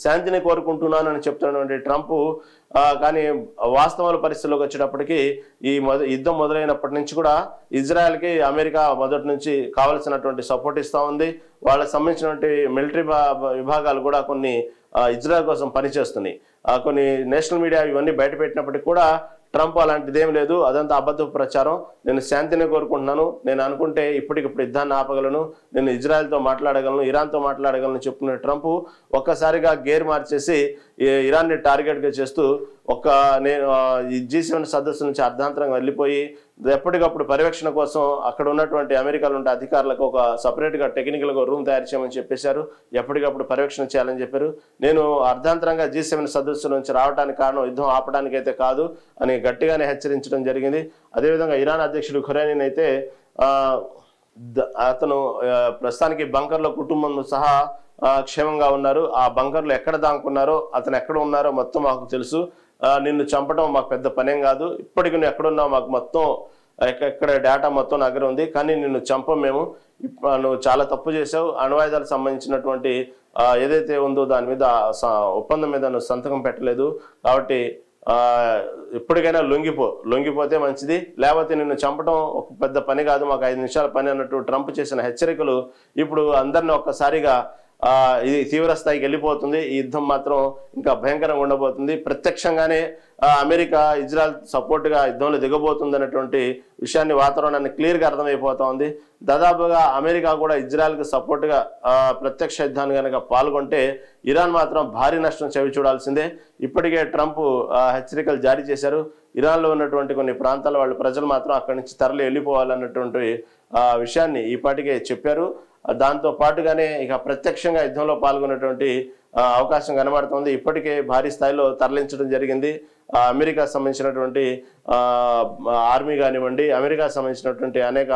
శాంతిని కోరుకుంటున్నానని చెప్తున్నటువంటి ట్రంప్ కానీ వాస్తవాల పరిస్థితుల్లోకి వచ్చేటప్పటికి యుద్ధం మొదలైనప్పటి నుంచి కూడా ఇజ్రాయెల్కి అమెరికా మొదటి నుంచి కావలసినటువంటి సపోర్ట్ ఇస్తూ ఉంది. వాళ్ళకి సంబంధించినటువంటి మిలిటరీ విభాగాలు కూడా కొన్ని ఇజ్రాయెల్ కోసం పనిచేస్తున్నాయి. కొన్ని నేషనల్ మీడియా ఇవన్నీ బయటపెట్టినప్పటికీ కూడా ట్రంప్ అలాంటిదేం లేదు, అదంతా అబద్ధపు ప్రచారం, నేను శాంతిని కోరుకుంటున్నాను, నేను అనుకుంటే ఇప్పటికిప్పుడు యుద్ధాన్ని ఆపగలను, నేను ఇజ్రాయెల్తో మాట్లాడగలను, ఇరాన్తో మాట్లాడగలను చెప్పుకున్న ట్రంప్ ఒక్కసారిగా గేర్ మార్చేసి ఇరాన్ని టార్గెట్గా చేస్తూ నేను ఈ G7 సదస్సు నుంచి అర్ధాంతరంగా వెళ్ళిపోయి ఎప్పటికప్పుడు పర్యవేక్షణ కోసం అక్కడ ఉన్నటువంటి అమెరికాలో ఉండే అధికారులకు ఒక సపరేట్గా టెక్నికల్గా రూమ్ తయారు చేయమని చెప్పేశారు, ఎప్పటికప్పుడు పర్యవేక్షణ చేయాలని చెప్పారు. నేను అర్ధాంతరంగా G7 సదస్సు నుంచి రావడానికి కారణం యుద్ధం ఆపడానికైతే కాదు అని గట్టిగానే హెచ్చరించడం జరిగింది. అదేవిధంగా ఇరాన్ అధ్యక్షుడు ఖురైనీ అయితే అతను ప్రస్తుతానికి బంకర్లో కుటుంబం సహా క్షేమంగా ఉన్నారు, ఆ బంకర్లు ఎక్కడ దాక్కున్నారో అతను ఎక్కడ ఉన్నారో మొత్తం మాకు తెలుసు, నిన్ను చంపడం మాకు పెద్ద పనేం కాదు, ఇప్పటికి నువ్వు ఎక్కడున్నావు మాకు మొత్తం ఎక్కడ డేటా మొత్తం నా దగ్గర ఉంది, కానీ నిన్ను చంపం మేము, నువ్వు చాలా తప్పు చేసావు, అణ్వాయుధాలకు సంబంధించినటువంటి ఏదైతే ఉందో దాని మీద ఒప్పందం మీద నువ్వు సంతకం పెట్టలేదు, కాబట్టి ఇప్పటికైనా లొంగిపోతే మంచిది, లేకపోతే నిన్ను చంపడం ఒక పెద్ద పని కాదు, మాకు 5 నిమిషాల పని అన్నట్టు ట్రంప్ చేసిన హెచ్చరికలు ఇప్పుడు అందరినీ ఒక్కసారిగా ఇది తీవ్ర స్థాయికి వెళ్ళిపోతుంది. ఈ యుద్ధం మాత్రం ఇంకా భయంకరంగా ఉండబోతుంది. ప్రత్యక్షంగానే అమెరికా ఇజ్రాయెల్ సపోర్ట్గా యుద్ధంలో దిగబోతుంది అన్నటువంటి విషయాన్ని వాతావరణాన్ని క్లియర్గా అర్థమైపోతా ఉంది. దాదాపుగా అమెరికా కూడా ఇజ్రాయెల్కి సపోర్ట్గా ప్రత్యక్ష యుద్ధాన్ని కనుక పాల్గొంటే ఇరాన్ మాత్రం భారీ నష్టం చవి చూడాల్సిందే. ఇప్పటికే ట్రంప్ హెచ్చరికలు జారీ చేశారు, ఇరాన్లో ఉన్నటువంటి కొన్ని ప్రాంతాల వాళ్ళ ప్రజలు మాత్రం అక్కడి నుంచి తరలి వెళ్ళిపోవాలన్నటువంటి విషయాన్ని ఈపాటికే చెప్పారు. దాంతో పాటుగానే ఇక ప్రత్యక్షంగా యుద్ధంలో పాల్గొన్నటువంటి అవకాశం కనబడుతుంది. ఇప్పటికే భారీ స్థాయిలో తరలించడం జరిగింది. అమెరికా సంబంధించినటువంటి ఆర్మీ కానివ్వండి, అమెరికా సంబంధించినటువంటి అనేక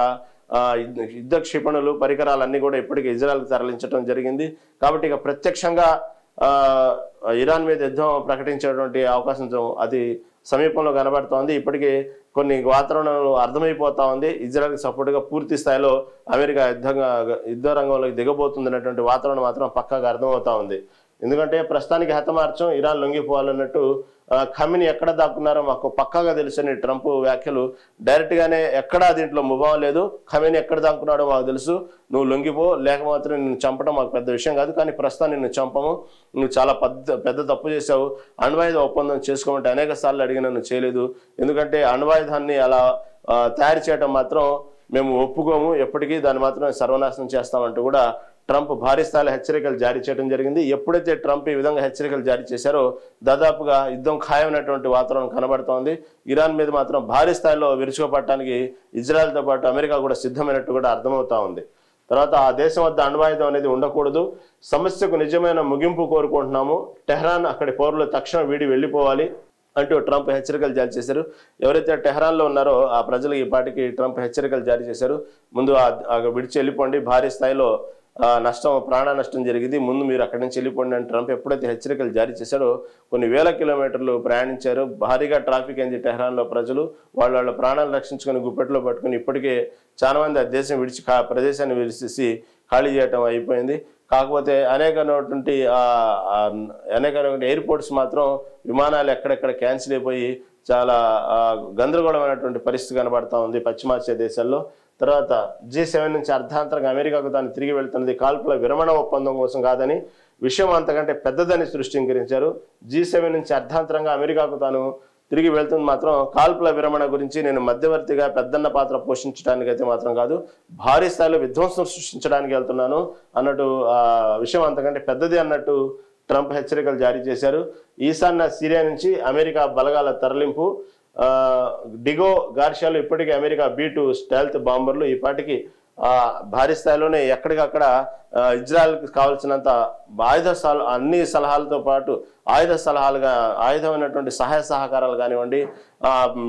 యుద్ధ క్షిపణులు పరికరాలన్నీ కూడా ఇప్పటికే ఇజ్రాయెల్కి తరలించడం జరిగింది. కాబట్టి ఇక ప్రత్యక్షంగా ఇరాన్ మీద యుద్ధం ప్రకటించేటువంటి అవకాశం అది సమీపంలో కనబడుతోంది. ఇప్పటికే కొన్ని వాతావరణంలో అర్థమైపోతా ఉంది, ఇజ్రాయెల్కి సపోర్ట్గా పూర్తి స్థాయిలో అమెరికా యుద్ధ రంగంలోకి దిగబోతుంది అనేటువంటి వాతావరణం మాత్రం పక్కాగా అర్థమవుతా ఉంది. ఎందుకంటే ప్రస్తుతానికి హతమార్చం, ఇరాన్ లొంగిపోవాలన్నట్టు ఖమీని ఎక్కడ దాక్కున్నారో మాకు పక్కాగా తెలుసని ట్రంప్ వ్యాఖ్యలు డైరెక్ట్గానే ఎక్కడా దీంట్లో ముభావం లేదు. ఖమీని ఎక్కడ దాక్కున్నాడో మాకు తెలుసు, నువ్వు లొంగిపో, లేకపోతే నిన్ను చంపడం మాకు పెద్ద విషయం కాదు, కానీ ప్రస్తుతం నిన్ను చంపము, నువ్వు చాలా పెద్ద తప్పు చేసావు, అణ్వాయుధ ఒప్పందం చేసుకోమంటే అనేక సార్లు అడిగినా నువ్వు చేయలేదు, ఎందుకంటే అణ్వాయుధాన్ని అలా తయారు చేయడం మాత్రం మేము ఒప్పుకోము, ఎప్పటికీ దాన్ని మాత్రం సర్వనాశనం చేస్తామంటూ కూడా ట్రంప్ భారీ స్థాయిలో హెచ్చరికలు జారీ చేయడం జరిగింది. ఎప్పుడైతే ట్రంప్ ఈ విధంగా హెచ్చరికలు జారీ చేశారో దాదాపుగా యుద్ధం ఖాయమైనటువంటి వాతావరణం కనబడుతోంది. ఇరాన్ మీద మాత్రం భారీ స్థాయిలో విరుచుకుపడటానికి ఇజ్రాయెల్తో పాటు అమెరికా కూడా సిద్ధమైనట్టు కూడా అర్థమవుతా ఉంది. తర్వాత ఆ దేశం వద్ద అణ్వాయుధం అనేది ఉండకూడదు, సమస్యకు నిజమైన ముగింపు కోరుకుంటున్నాము, టెహ్రాన్ అక్కడి పౌరులు తక్షణం వీడి వెళ్ళిపోవాలి అంటూ ట్రంప్ హెచ్చరికలు జారీ చేశారు. ఎవరైతే టెహ్రాన్లో ఉన్నారో ఆ ప్రజలకు ఈ పాటికి ట్రంప్ హెచ్చరికలు జారీ చేశారు, ముందు విడిచి వెళ్ళిపోండి, భారీ స్థాయిలో ప్రాణ నష్టం జరిగింది, ముందు మీరు అక్కడి నుంచి వెళ్ళిపోండి అని ట్రంప్ ఎప్పుడైతే హెచ్చరికలు జారీ చేశారో కొన్ని వేల కిలోమీటర్లు ప్రయాణించారు. భారీగా ట్రాఫిక్ అయింది టెహ్రాన్లో, ప్రజలు వాళ్ళ ప్రాణాలు రక్షించుకొని గుప్పెట్లో పట్టుకుని ఇప్పటికే చాలా మంది ఆ దేశం ప్రదేశాన్ని విడిచేసి ఖాళీ చేయటం అయిపోయింది. కాకపోతే అనేకమైనటువంటి ఎయిర్పోర్ట్స్ మాత్రం విమానాలు ఎక్కడెక్కడ క్యాన్సిల్ అయిపోయి చాలా గందరగోళమైనటువంటి పరిస్థితి కనబడతా ఉంది పశ్చిమాసియా దేశాల్లో. తర్వాత G7 నుంచి అర్ధాంతరంగా అమెరికాకు తాను తిరిగి వెళ్తున్నది కాల్పుల విరమణ ఒప్పందం కోసం కాదని, విషయం అంతకంటే పెద్దదని సృష్టింకరించారు. G7 నుంచి అర్ధాంతరంగా అమెరికాకు తాను తిరిగి వెళ్తుంది మాత్రం కాల్పుల విరమణ గురించి, నేను మధ్యవర్తిగా పెద్దన్న పాత్ర పోషించడానికి అయితే మాత్రం కాదు, భారీ స్థాయిలో విధ్వంసం సృష్టించడానికి వెళ్తున్నాను అన్నట్టు విషయం అంతకంటే పెద్దది అన్నట్టు ట్రంప్ హెచ్చరికలు జారీ చేశారు. ఈశాన్య సిరియా నుంచి అమెరికా బలగాల తరలింపు, డిగో గార్షియాలో ఇప్పటికీ అమెరికా B-2 స్టెల్త్ బాంబర్లు ఈ పాటికి భారీ స్థాయిలోనే ఎక్కడికక్కడ ఇజ్రాయెల్కి కావాల్సినంత అన్ని సలహాలతో పాటు ఆయుధమైనటువంటి సహాయ సహకారాలు కానివ్వండి,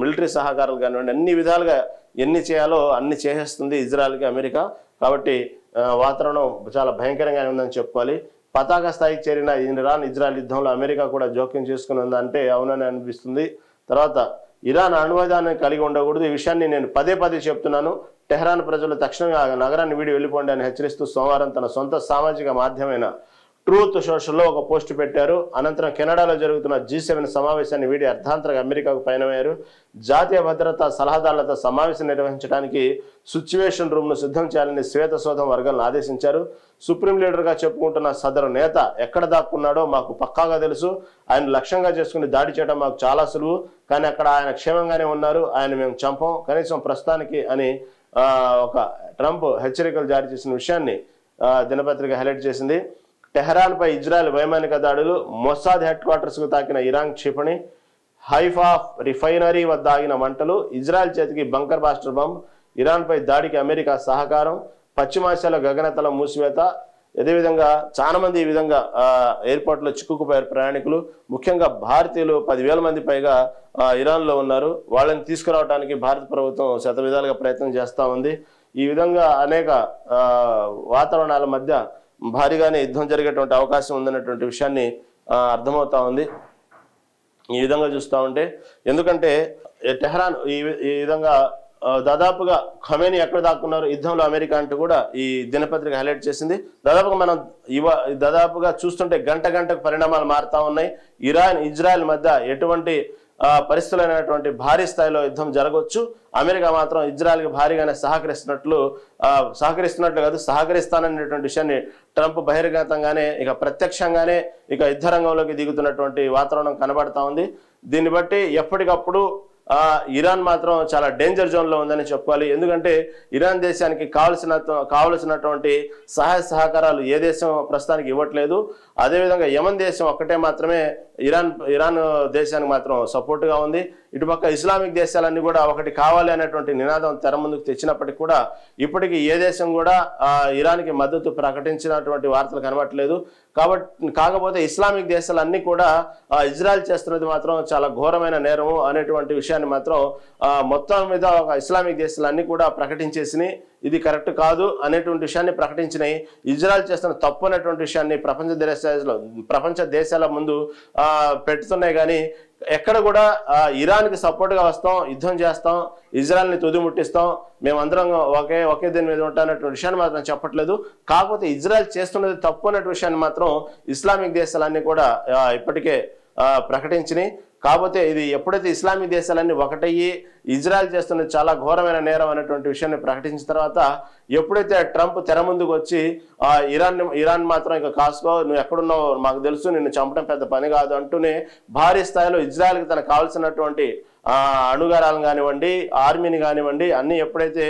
మిలిటరీ సహకారాలు కానివ్వండి, అన్ని విధాలుగా ఎన్ని చేయాలో అన్ని చేసేస్తుంది ఇజ్రాయెల్కి అమెరికా. కాబట్టి వాతావరణం చాలా భయంకరంగానే ఉందని చెప్పుకోవాలి. పతాక స్థాయికి చేరిన ఇరాన్ ఇజ్రాయెల్ యుద్ధంలో అమెరికా కూడా జోక్యం చేసుకుని ఉందంటే అవునని అనిపిస్తుంది. తర్వాత ఇరాన్ అణ్వాయుధాన్ని కలిగి ఉండకూడదు, ఈ విషయాన్ని నేను పదే చెప్తున్నాను, టెహ్రాన్ ప్రజలు తక్షణమే ఆ నగరాన్ని వీడి వెళ్ళిపోండి అని హెచ్చరిస్తూ సోమవారం తన సొంత సామాజిక మాధ్యమైన ట్రూత్ సోషల్లో ఒక పోస్ట్ పెట్టారు. అనంతరం కెనడాలో జరుగుతున్న G7 సమావేశాన్ని వీడి అర్ధాంతరంగా అమెరికాకు పయనమయ్యారు. జాతీయ భద్రతా సలహాదారులతో సమావేశం నిర్వహించడానికి సిచ్యువేషన్ రూమ్ను సిద్ధం చేయాలని శ్వేతసౌధం వర్గాలను ఆదేశించారు. సుప్రీం లీడర్గా చెప్పుకుంటున్న సదరు నేత ఎక్కడ దాక్కున్నాడో మాకు పక్కాగా తెలుసు. ఆయన లక్ష్యంగా చేసుకుని దాడి చేయడం మాకు చాలా సులువు. కానీ అక్కడ ఆయన క్షేమంగానే ఉన్నారు. ఆయన మేము చంపం కనీసం ప్రస్తుతానికి అని ఒక ట్రంప్ హెచ్చరికలు జారీ చేసిన విషయాన్ని దినపత్రిక హైలైట్ చేసింది. టెహరాన్పై ఇజ్రాయెల్ వైమానిక దాడులు, మొసాద్ హెడ్ క్వార్టర్స్కు తాకిన ఇరాన్ క్షిపణి, హైఫా రిఫైనరీ వద్ద ఆగిన మంటలు, ఇజ్రాయెల్ చేతికి బంకర్ బాస్టర్ బాంబ్, ఇరాన్పై దాడికి అమెరికా సహకారం, పశ్చిమాసియాలో గగనతలం మూసివేత. అదేవిధంగా చాలా మంది ఈ విధంగా ఎయిర్పోర్ట్లో చిక్కుకుపోయారు ప్రయాణికులు. ముఖ్యంగా భారతీయులు 10,000 మంది పైగా ఇరాన్లో ఉన్నారు. వాళ్ళని తీసుకురావడానికి భారత ప్రభుత్వం శతవిధాలుగా ప్రయత్నం చేస్తూ ఉంది. ఈ విధంగా అనేక వాతావరణాల మధ్య భారీగానే యుద్ధం జరిగేటువంటి అవకాశం ఉందన్నటువంటి విషయాన్ని అర్థమవుతా ఉంది ఈ విధంగా చూస్తూ ఉంటే. ఎందుకంటే టెహరాన్ ఈ విధంగా దాదాపుగా ఖమేని ఎక్కడ దాక్కున్నారు యుద్ధంలో అమెరికా అంటూ కూడా ఈ దినపత్రిక హైలైట్ చేసింది. దాదాపుగా మనం దాదాపుగా చూస్తుంటే గంటకు పరిణామాలు మారుతా ఉన్నాయి. ఇరాన్ ఇజ్రాయెల్ మధ్య ఎటువంటి పరిస్థితులైనటువంటి భారీ స్థాయిలో యుద్ధం జరగవచ్చు. అమెరికా మాత్రం ఇజ్రాయెల్కి భారీగానే సహకరిస్తున్నట్లు కాదు సహకరిస్తాననేటువంటి విషయాన్ని ట్రంప్ బహిర్గతంగానే ప్రత్యక్షంగానే యుద్ధ రంగంలోకి దిగుతున్నటువంటి వాతావరణం కనబడతా ఉంది. దీన్ని బట్టి ఎప్పటికప్పుడు ఇరాన్ మాత్రం చాలా డేంజర్ జోన్లో ఉందని చెప్పుకోవాలి. ఎందుకంటే ఇరాన్ దేశానికి కావలసినటువంటి సహాయ సహకారాలు ఏ దేశం ప్రస్తుతానికి ఇవ్వట్లేదు. అదేవిధంగా యమన్ దేశం ఒక్కటే మాత్రమే ఇరాన్ దేశానికి మాత్రం సపోర్టుగా ఉంది. ఇటుపక్క ఇస్లామిక్ దేశాలన్నీ కూడా ఒకటి కావాలి అనేటువంటి నినాదం తెర ముందుకు తెచ్చినప్పటికీ కూడా ఇప్పటికీ ఏ దేశం కూడా ఇరాన్కి మద్దతు ప్రకటించినటువంటి వార్తలు కనబడట్లేదు. కాకపోతే ఇస్లామిక్ దేశాలన్నీ కూడా ఇజ్రాయెల్ చేస్తున్నది మాత్రం చాలా ఘోరమైన నేరం అనేటువంటి విషయాన్ని మాత్రం మొత్తం మీద ఒక ఇస్లామిక్ దేశాలన్నీ కూడా ప్రకటించేసినాయి. ఇది కరెక్ట్ కాదు అనేటువంటి విషయాన్ని ప్రకటించినాయి. ఇజ్రాయెల్ చేస్తున్న తప్పు అనేటువంటి విషయాన్ని ప్రపంచ దేశాల ముందు పెడుతున్నాయి. కానీ ఎక్కడ కూడా ఇరాన్కి సపోర్ట్గా వస్తాం, యుద్ధం చేస్తాం, ఇజ్రాయెల్ని తుదిముట్టిస్తాం, మేమందరం ఒకే దీని మీద ఉంటానటువంటి విషయాన్ని మాత్రం చెప్పట్లేదు. కాకపోతే ఇజ్రాయెల్ చేస్తున్నది తప్పు అన్నటువంటి విషయాన్ని మాత్రం ఇస్లామిక్ దేశాలన్నీ కూడా ఇప్పటికే ప్రకటించినాయి. కాకపోతే ఇది ఎప్పుడైతే ఇస్లామిక్ దేశాలన్నీ ఒకటయ్యి ఇజ్రాయెల్ చేస్తున్నది చాలా ఘోరమైన నేరం అనేటువంటి విషయాన్ని ప్రకటించిన తర్వాత ఎప్పుడైతే ట్రంప్ తెర ముందుకు వచ్చి ఇరాన్ మాత్రం ఇక కాసుకో, నువ్వు ఎక్కడున్నావు మాకు తెలుసు, నిన్ను చంపడం పెద్ద పని కాదు అంటూనే భారీ స్థాయిలో ఇజ్రాయెల్కి తనకు కావాల్సినటువంటి అణుగారాలను కానివ్వండి, ఆర్మీని కానివ్వండి అన్ని ఎప్పుడైతే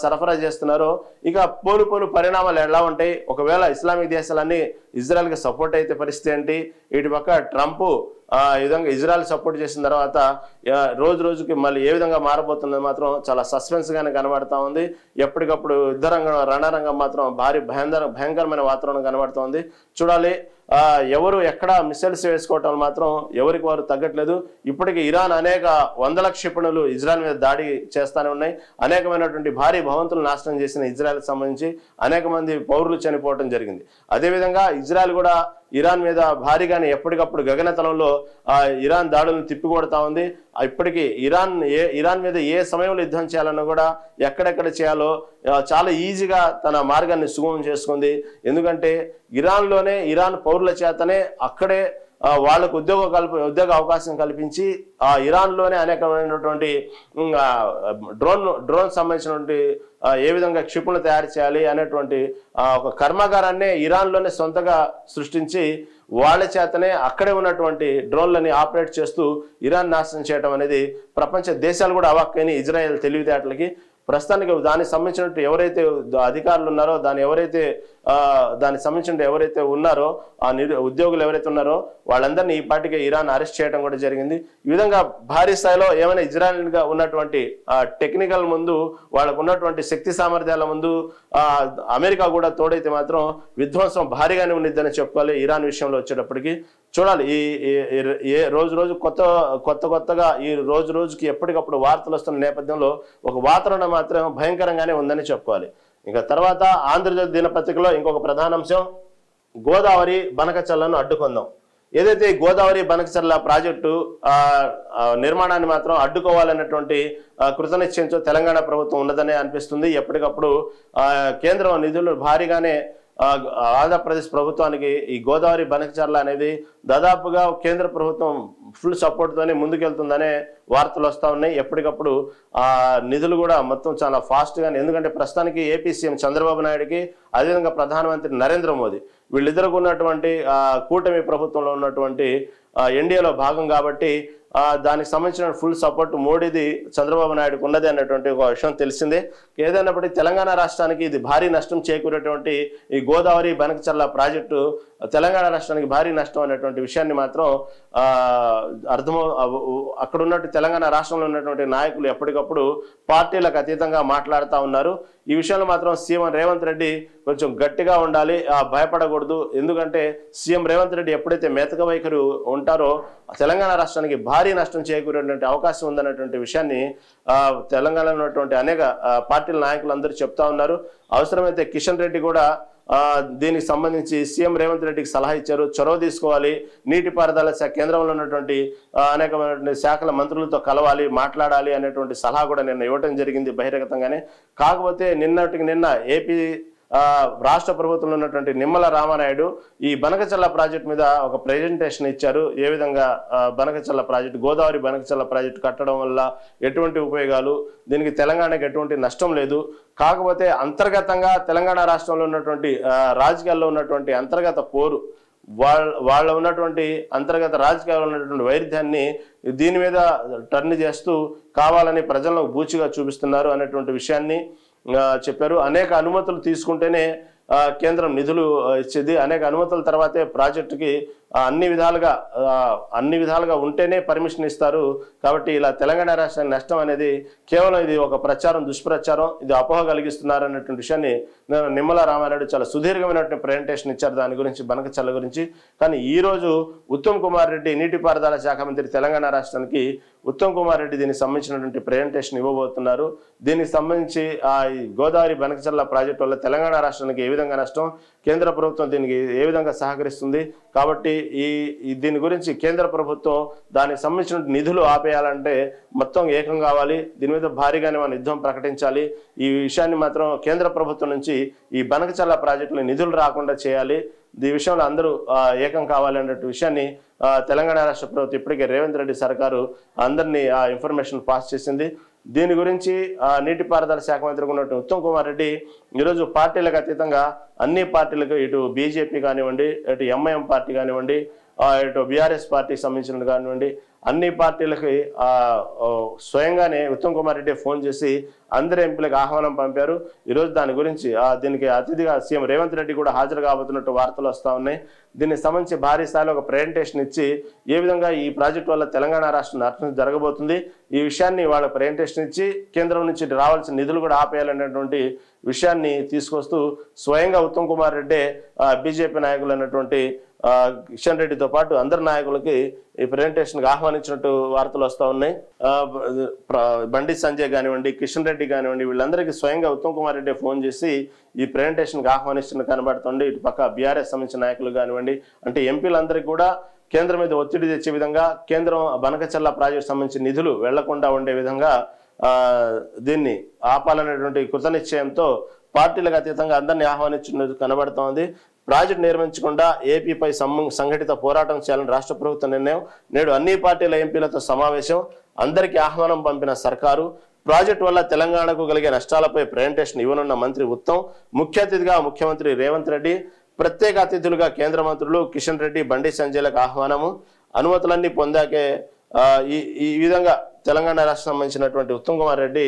సరఫరా చేస్తున్నారో ఇక పోను పరిణామాలు ఎలా ఉంటాయి. ఒకవేళ ఇస్లామిక్ దేశాలన్నీ ఇజ్రాయెల్కి సపోర్ట్ అయితే పరిస్థితి ఏంటి? ఇటు పక్క ట్రంప్ ఈ విధంగా ఇజ్రాయెల్ సపోర్ట్ చేసిన తర్వాత రోజుకి మళ్ళీ ఏ విధంగా మారబోతున్నది మాత్రం చాలా సస్పెన్స్గానే కనబడతా ఉంది. ఎప్పటికప్పుడు రణరంగం మాత్రం భారీ భయంకరమైన వాతావరణం కనబడుతూ ఉంది. చూడాలి ఎవరు ఎక్కడ మిసైల్స్ వేసుకోవటం మాత్రం ఎవరికి వారు తగ్గట్లేదు. ఇప్పటికీ ఇరాన్ అనేక వందల క్షిపణులు ఇజ్రాయెల్ మీద దాడి చేస్తూనే ఉన్నాయి. అనేకమైనటువంటి భారీ భవంతులు నాశనం చేసిన ఇజ్రాయెల్కి సంబంధించి అనేక మంది పౌరులు చనిపోవడం జరిగింది. అదేవిధంగా ఇజ్రాయెల్ కూడా ఇరాన్ మీద భారీగానే ఎప్పటికప్పుడు గగనతలంలో ఇరాన్ దాడులను తిప్పికొడతా ఉంది. ఇప్పటికీ ఇరాన్ మీద ఏ సమయంలో యుద్ధం చేయాలన్నా కూడా ఎక్కడెక్కడ చేయాలో చాలా ఈజీగా తన మార్గాన్ని సుగమం చేసుకుంది. ఎందుకంటే ఇరాన్ పౌరుల చేతనే అక్కడే వాళ్ళకు ఉద్యోగ అవకాశం కల్పించి ఇరాన్లోనే అనేకమైనటువంటి డ్రోన్ సంబంధించినటువంటి ఏ విధంగా క్షిపణులు తయారు చేయాలి అనేటువంటి ఒక కర్మాగారాన్ని ఇరాన్లోనే సొంతగా సృష్టించి వాళ్ళ చేతనే అక్కడే ఉన్నటువంటి డ్రోన్లని ఆపరేట్ చేస్తూ ఇరాన్ నాశనం చేయడం అనేది ప్రపంచ దేశాలు కూడా అవాక్కైన ఇజ్రాయెల్ తెలివితేటలకి. ప్రస్తుతానికి దానికి సంబంధించినట్టు ఎవరైతే అధికారులు ఉన్నారో దానికి సంబంధించిన ఎవరైతే ఉన్నారో ఉద్యోగులు ఎవరైతే ఉన్నారో వాళ్ళందరినీ ఈ పాటికే ఇరాన్ అరెస్ట్ చేయడం కూడా జరిగింది. ఈ విధంగా భారీ స్థాయిలో ఏమైనా ఇజ్రాయెల్గా ఉన్నటువంటి టెక్నికల్ ముందు వాళ్ళకు ఉన్నటువంటి శక్తి సామర్థ్యాల ముందు అమెరికా కూడా తోడైతే మాత్రం విధ్వంసం భారీగానే ఉండిద్దని చెప్పుకోవాలి. ఇరాన్ విషయంలో వచ్చేటప్పటికి చూడాలి. ఈ రోజు కొత్తగా ఈ రోజుకి ఎప్పటికప్పుడు వార్తలు వస్తున్న నేపథ్యంలో ఒక వాతావరణం మాత్రం భయంకరంగానే ఉందని చెప్పుకోవాలి. ఇంకా తర్వాత ఆంధ్రజ్యోతి దినపత్రికలో ఇంకొక ప్రధాన అంశం గోదావరి బనకచర్లను అడ్డుకుందాం. ఏదైతే గోదావరి బనకచర్ల ప్రాజెక్టు నిర్మాణాన్ని మాత్రం అడ్డుకోవాలన్నటువంటి కృతనిశ్చయంతో తెలంగాణ ప్రభుత్వం ఉన్నదనే అనిపిస్తుంది. ఎప్పటికప్పుడు కేంద్రం నిధులు భారీగానే ఆంధ్రప్రదేశ్ ప్రభుత్వానికి ఈ గోదావరి బనకచర్ల అనేది దాదాపుగా కేంద్ర ప్రభుత్వం ఫుల్ సపోర్ట్తోనే ముందుకెళ్తుందనే వార్తలు వస్తూ ఉన్నాయి. ఎప్పటికప్పుడు నిధులు కూడా మొత్తం చాలా ఫాస్ట్గా, ఎందుకంటే ప్రస్తుతానికి ఏపీ సీఎం చంద్రబాబు నాయుడుకి అదేవిధంగా ప్రధానమంత్రి నరేంద్ర మోదీ వీళ్ళిద్దరికి ఉన్నటువంటి కూటమి ప్రభుత్వంలో ఉన్నటువంటి ఎన్డీఏలో భాగం కాబట్టి దానికి సంబంధించిన ఫుల్ సపోర్ట్ మోడీది చంద్రబాబు నాయుడుకు ఉన్నది అన్నటువంటి ఒక విషయం తెలిసిందే. ఏదైనప్పటికీ తెలంగాణ రాష్ట్రానికి ఇది భారీ నష్టం చేకూరేటువంటి ఈ గోదావరి బనకచర్ల ప్రాజెక్టు తెలంగాణ రాష్ట్రానికి భారీ నష్టం అనేటువంటి విషయాన్ని మాత్రం అక్కడ ఉన్నట్టు తెలంగాణ రాష్ట్రంలో ఉన్నటువంటి నాయకులు ఎప్పటికప్పుడు పార్టీలకు అతీతంగా మాట్లాడుతూ ఉన్నారు. ఈ విషయంలో మాత్రం సీఎం రేవంత్ రెడ్డి కొంచెం గట్టిగా ఉండాలి, భయపడకూడదు. ఎందుకంటే సీఎం రేవంత్ రెడ్డి ఎప్పుడైతే మేతక వైఖరి ఉంటారో తెలంగాణ రాష్ట్రానికి భారీ నష్టం చేకూరేటువంటి అవకాశం ఉందన్నటువంటి విషయాన్ని తెలంగాణలో ఉన్నటువంటి అనేక పార్టీల నాయకులు అందరూ చెప్తా ఉన్నారు. అవసరమైతే కిషన్ రెడ్డి కూడా దీనికి సంబంధించి సీఎం రేవంత్ రెడ్డికి సలహా ఇచ్చారు, చొరవ తీసుకోవాలి, నీటిపారుదల కేంద్రంలో ఉన్నటువంటి అనేకమైనటువంటి శాఖల మంత్రులతో కలవాలి, మాట్లాడాలి అనేటువంటి సలహా కూడా నిన్న ఇవ్వడం జరిగింది బహిరంగతంగానే. కాకపోతే నిన్న ఏపీ రాష్ట్ర ప్రభుత్వంలో ఉన్నటువంటి నిమ్మల రామానాయుడు ఈ బనకచర్ల ప్రాజెక్టు మీద ఒక ప్రెజెంటేషన్ ఇచ్చారు. ఏ విధంగా బనకచర్ల ప్రాజెక్టు, గోదావరి బనకచర్ల ప్రాజెక్టు కట్టడం వల్ల ఎటువంటి ఉపయోగాలు, దీనికి తెలంగాణకి ఎటువంటి నష్టం లేదు, కాకపోతే అంతర్గతంగా తెలంగాణ రాష్ట్రంలో ఉన్నటువంటి రాజకీయాల్లో ఉన్నటువంటి అంతర్గత పోరు, వాళ్ళ ఉన్నటువంటి అంతర్గత రాజకీయాల్లో ఉన్నటువంటి వైరుధ్యాన్ని దీని మీద టర్న్ చేస్తూ కావాలని ప్రజలను బూచిగా చూపిస్తున్నారు అనేటువంటి విషయాన్ని చెప్పారు. అనేక అనుమతులు తీసుకుంటేనే కేంద్రం నిధులు ఇచ్చేది, అనేక అనుమతుల తర్వాతే ప్రాజెక్టుకి అన్ని విధాలుగా ఉంటేనే పర్మిషన్ ఇస్తారు. కాబట్టి ఇలా తెలంగాణ రాష్ట్రానికి నష్టం అనేది కేవలం ఇది ఒక ప్రచారం, దుష్ప్రచారం, ఇది అపోహ కలిగిస్తున్నారు అన్నటువంటి విషయాన్ని నిమ్మల రామారెడ్డి చాలా సుదీర్ఘమైనటువంటి ప్రెజెంటేషన్ ఇచ్చారు దాని గురించి, బనకచర్ల గురించి. కానీ ఈరోజు ఉత్తమ్ కుమార్ రెడ్డి నీటిపారుదల శాఖ మంత్రి తెలంగాణ రాష్ట్రానికి ఉత్తమ్ కుమార్ రెడ్డి దీనికి సంబంధించినటువంటి ప్రెజెంటేషన్ ఇవ్వబోతున్నారు. దీనికి సంబంధించి గోదావరి బనకచర్ల ప్రాజెక్టు వల్ల తెలంగాణ రాష్ట్రానికి ఏ విధంగా నష్టం, కేంద్ర ప్రభుత్వం దీనికి ఏ విధంగా సహకరిస్తుంది, కాబట్టి దీని గురించి కేంద్ర ప్రభుత్వం దానికి సంబంధించిన నిధులు ఆపేయాలంటే మొత్తం ఏకం కావాలి, దీని మీద భారీగానే మన యుద్ధం ప్రకటించాలి. ఈ విషయాన్ని మాత్రం కేంద్ర ప్రభుత్వం నుంచి ఈ బనకచర్ల ప్రాజెక్టులో నిధులు రాకుండా చేయాలి, ఈ విషయంలో అందరూ ఏకం కావాలి అనే విషయాన్ని తెలంగాణ రాష్ట్ర ప్రభుత్వం ఇప్పటికే రేవంత్ రెడ్డి సర్కారు అందరినీ ఆ ఇన్ఫర్మేషన్ పాస్ చేసింది. దీని గురించి నీటిపారుదల శాఖ మంత్రిగా ఉన్నట్టు ఉత్తమ్ కుమార్ రెడ్డి ఈరోజు పార్టీలకు అతీతంగా అన్ని పార్టీలకు, ఇటు బీజేపీ కానివ్వండి, ఇటు ఎంఐఎం పార్టీ కానివ్వండి, ఇటు బీఆర్ఎస్ పార్టీకి సంబంధించిన కానివ్వండి, అన్ని పార్టీలకి స్వయంగానే ఉత్తమ్ కుమార్ రెడ్డి ఫోన్ చేసి అందరి ఎంపీలకు ఆహ్వానం పంపారు. ఈరోజు దాని గురించి దీనికి అతిథిగా సీఎం రేవంత్ రెడ్డి కూడా హాజరు కాబోతున్నట్టు వార్తలు వస్తూ ఉన్నాయి. దీనికి సంబంధించి భారీ స్థాయిలో ఒక ప్రెజెంటేషన్ ఇచ్చి ఏ విధంగా ఈ ప్రాజెక్టు వల్ల తెలంగాణ రాష్ట్రం నష్టం జరగబోతుంది, ఈ విషయాన్ని వాళ్ళ ప్రెజెంటేషన్ ఇచ్చి కేంద్రం నుంచి రావాల్సిన నిధులు కూడా ఆపేయాలనేటువంటి విషయాన్ని తీసుకొస్తూ స్వయంగా ఉత్తమ్ కుమార్ రెడ్డి బీజేపీ నాయకులు అన్నటువంటి కిషన్ రెడ్డితో పాటు అందరి నాయకులకి ఈ ప్రెజెంటేషన్కి ఆహ్వానించినట్టు వార్తలు వస్తూ ఉన్నాయి. బండి సంజయ్ కానివ్వండి, కిషన్ రెడ్డి కానివ్వండి, వీళ్ళందరికీ స్వయంగా ఉత్తమ్ కుమార్ రెడ్డి ఫోన్ చేసి ఈ ప్రెజెంటేషన్కి ఆహ్వానిస్తున్న కనబడుతుంది. ఇటు పక్క బీఆర్ఎస్ సంబంధించిన నాయకులు కానివ్వండి, అంటే ఎంపీలందరికీ కూడా కేంద్రం మీద ఒత్తిడి తెచ్చే విధంగా, కేంద్రం బనకచర్ల ప్రాజెక్టు సంబంధించిన నిధులు వెళ్లకుండా ఉండే విధంగా దీన్ని ఆపాలనేటువంటి కృతనిశ్చయంతో పార్టీలకు అతీతంగా అందరినీ ఆహ్వానించినట్టు కనబడుతోంది. ప్రాజెక్టు నిర్మించకుండా ఏపీపై సంఘటిత పోరాటం చేయాలని రాష్ట్ర ప్రభుత్వ నిర్ణయం. నేడు అన్ని పార్టీల ఎంపీలతో సమావేశం, అందరికీ ఆహ్వానం పంపిన సర్కారు. ప్రాజెక్టు వల్ల తెలంగాణకు కలిగే నష్టాలపై ప్రెజెంటేషన్ ఇవ్వనున్న మంత్రి ఉత్తమ్, ముఖ్య అతిథిగా ముఖ్యమంత్రి రేవంత్ రెడ్డి, ప్రత్యేక అతిథులుగా కేంద్ర మంత్రులు కిషన్ రెడ్డి, బండి సంజయ్లకు ఆహ్వానము. అనుమతులన్నీ పొందాకే ఈ విధంగా తెలంగాణ రాష్ట్రం సంబంధించినటువంటి ఉత్తమ్ కుమార్ రెడ్డి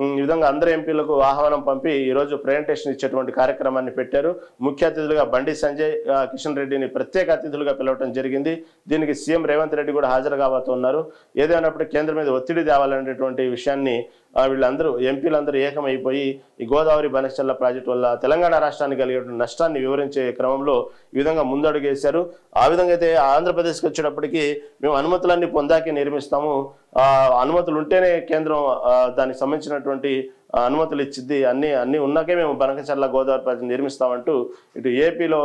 ఈ విధంగా అందరు ఎంపీలకు ఆహ్వానం పంపి ఈరోజు ప్రెజెంటేషన్ ఇచ్చేటువంటి కార్యక్రమాన్ని పెట్టారు. ముఖ్య అతిథులుగా బండి సంజయ్, కిషన్ రెడ్డిని ప్రత్యేక అతిథులుగా పిలవడం జరిగింది. దీనికి సీఎం రేవంత్ రెడ్డి కూడా హాజరు కాబోతున్నారు. ఏదైనప్పుడు కేంద్రం మీద ఒత్తిడి తేవాలనేటువంటి విషయాన్ని వీళ్ళందరూ ఎంపీలందరూ ఏకమైపోయి ఈ గోదావరి బనకచర్ల ప్రాజెక్టు వల్ల తెలంగాణ రాష్ట్రానికి కలిగే నష్టాన్ని వివరించే క్రమంలో ఈ విధంగా ముందడుగేశారు. ఆ విధంగా అయితే ఆంధ్రప్రదేశ్కి వచ్చేటప్పటికి మేము అనుమతులన్నీ పొందాకే నిర్మిస్తాము, అనుమతులు ఉంటేనే కేంద్రం దానికి సంబంధించినటువంటి అనుమతులు ఇచ్చింది, అన్ని ఉన్నాకే మేము బనకచర్ల గోదావరి ప్రాజెక్టు నిర్మిస్తామంటూ ఇటు ఏపీలో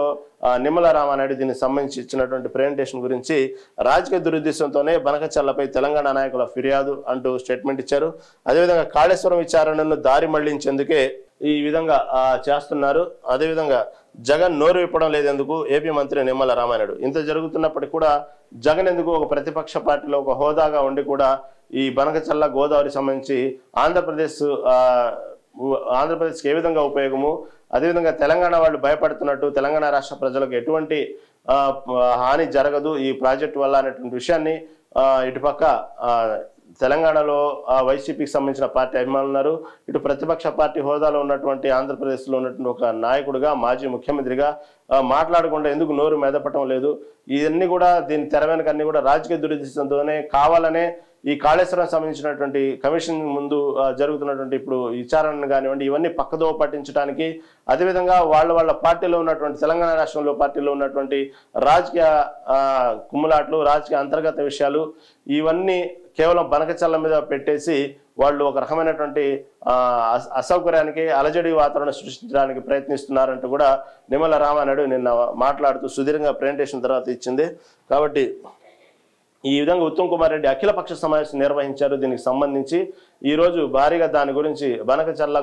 నిమ్మల రామానాయుడు దీనికి సంబంధించి ఇచ్చినటువంటి ప్రెజెంటేషన్ గురించి రాజకీయ దురుద్దేశంతోనే బనకచర్లపై తెలంగాణ నాయకుల ఫిర్యాదు అంటూ స్టేట్మెంట్ ఇచ్చారు. అదేవిధంగా కాళేశ్వరం విచారణను దారి మళ్లించేందుకే ఈ విధంగా చేస్తున్నారు. అదేవిధంగా జగన్ నోరు విప్పడం లేదెందుకు ఏపీ మంత్రి నిమ్మల రామానాయుడు. ఇంత జరుగుతున్నప్పటికీ కూడా జగన్ ఎందుకు ఒక ప్రతిపక్ష పార్టీలో ఒక హోదాగా ఉండి కూడా ఈ బనకచర్ల గోదావరి సంబంధించి ఆంధ్రప్రదేశ్కి ఏ విధంగా ఉపయోగము, అదేవిధంగా తెలంగాణ వాళ్ళు భయపడుతున్నట్టు తెలంగాణ రాష్ట్ర ప్రజలకు ఎటువంటి హాని జరగదు ఈ ప్రాజెక్టు వల్ల అనేటువంటి విషయాన్ని ఇటుపక్క తెలంగాణలో వైసీపీకి సంబంధించిన పార్టీ అభిమానులు ఉన్నారు. ఇటు ప్రతిపక్ష పార్టీ హోదాలో ఉన్నటువంటి ఆంధ్రప్రదేశ్లో ఉన్నటువంటి ఒక నాయకుడిగా మాజీ ముఖ్యమంత్రిగా మాట్లాడకుండా ఎందుకు నోరు మెదపటం లేదు. ఇవన్నీ కూడా దీని తెర వెనక అన్ని కూడా రాజకీయ దురుద్దేశంతోనే కావాలనే ఈ కాళేశ్వరం సంబంధించినటువంటి కమిషన్ ముందు జరుగుతున్నటువంటి ఇప్పుడు విచారణను కానివ్వండి ఇవన్నీ పక్కదో పట్టించడానికి, అదేవిధంగా వాళ్ళ పార్టీలో ఉన్నటువంటి తెలంగాణ రాష్ట్రంలో పార్టీలో ఉన్నటువంటి రాజకీయ కుమ్ములాట్లు, రాజకీయ అంతర్గత విషయాలు ఇవన్నీ కేవలం బనకచర్ల మీద పెట్టేసి వాళ్ళు ఒక రకమైనటువంటి అసౌకర్యానికి అలజడి వాతావరణం సృష్టించడానికి ప్రయత్నిస్తున్నారంటూ కూడా నిమ్మల రామానాయుడు నిన్న మాట్లాడుతూ సుదీర్ఘంగా ప్రెజెంటేషన్ తర్వాత ఇచ్చింది. కాబట్టి ఈ విధంగా ఉత్తమ్ కుమార్ రెడ్డి అఖిలపక్ష సమావేశం నిర్వహించారు. దీనికి సంబంధించి ఈరోజు భారీగా దాని గురించి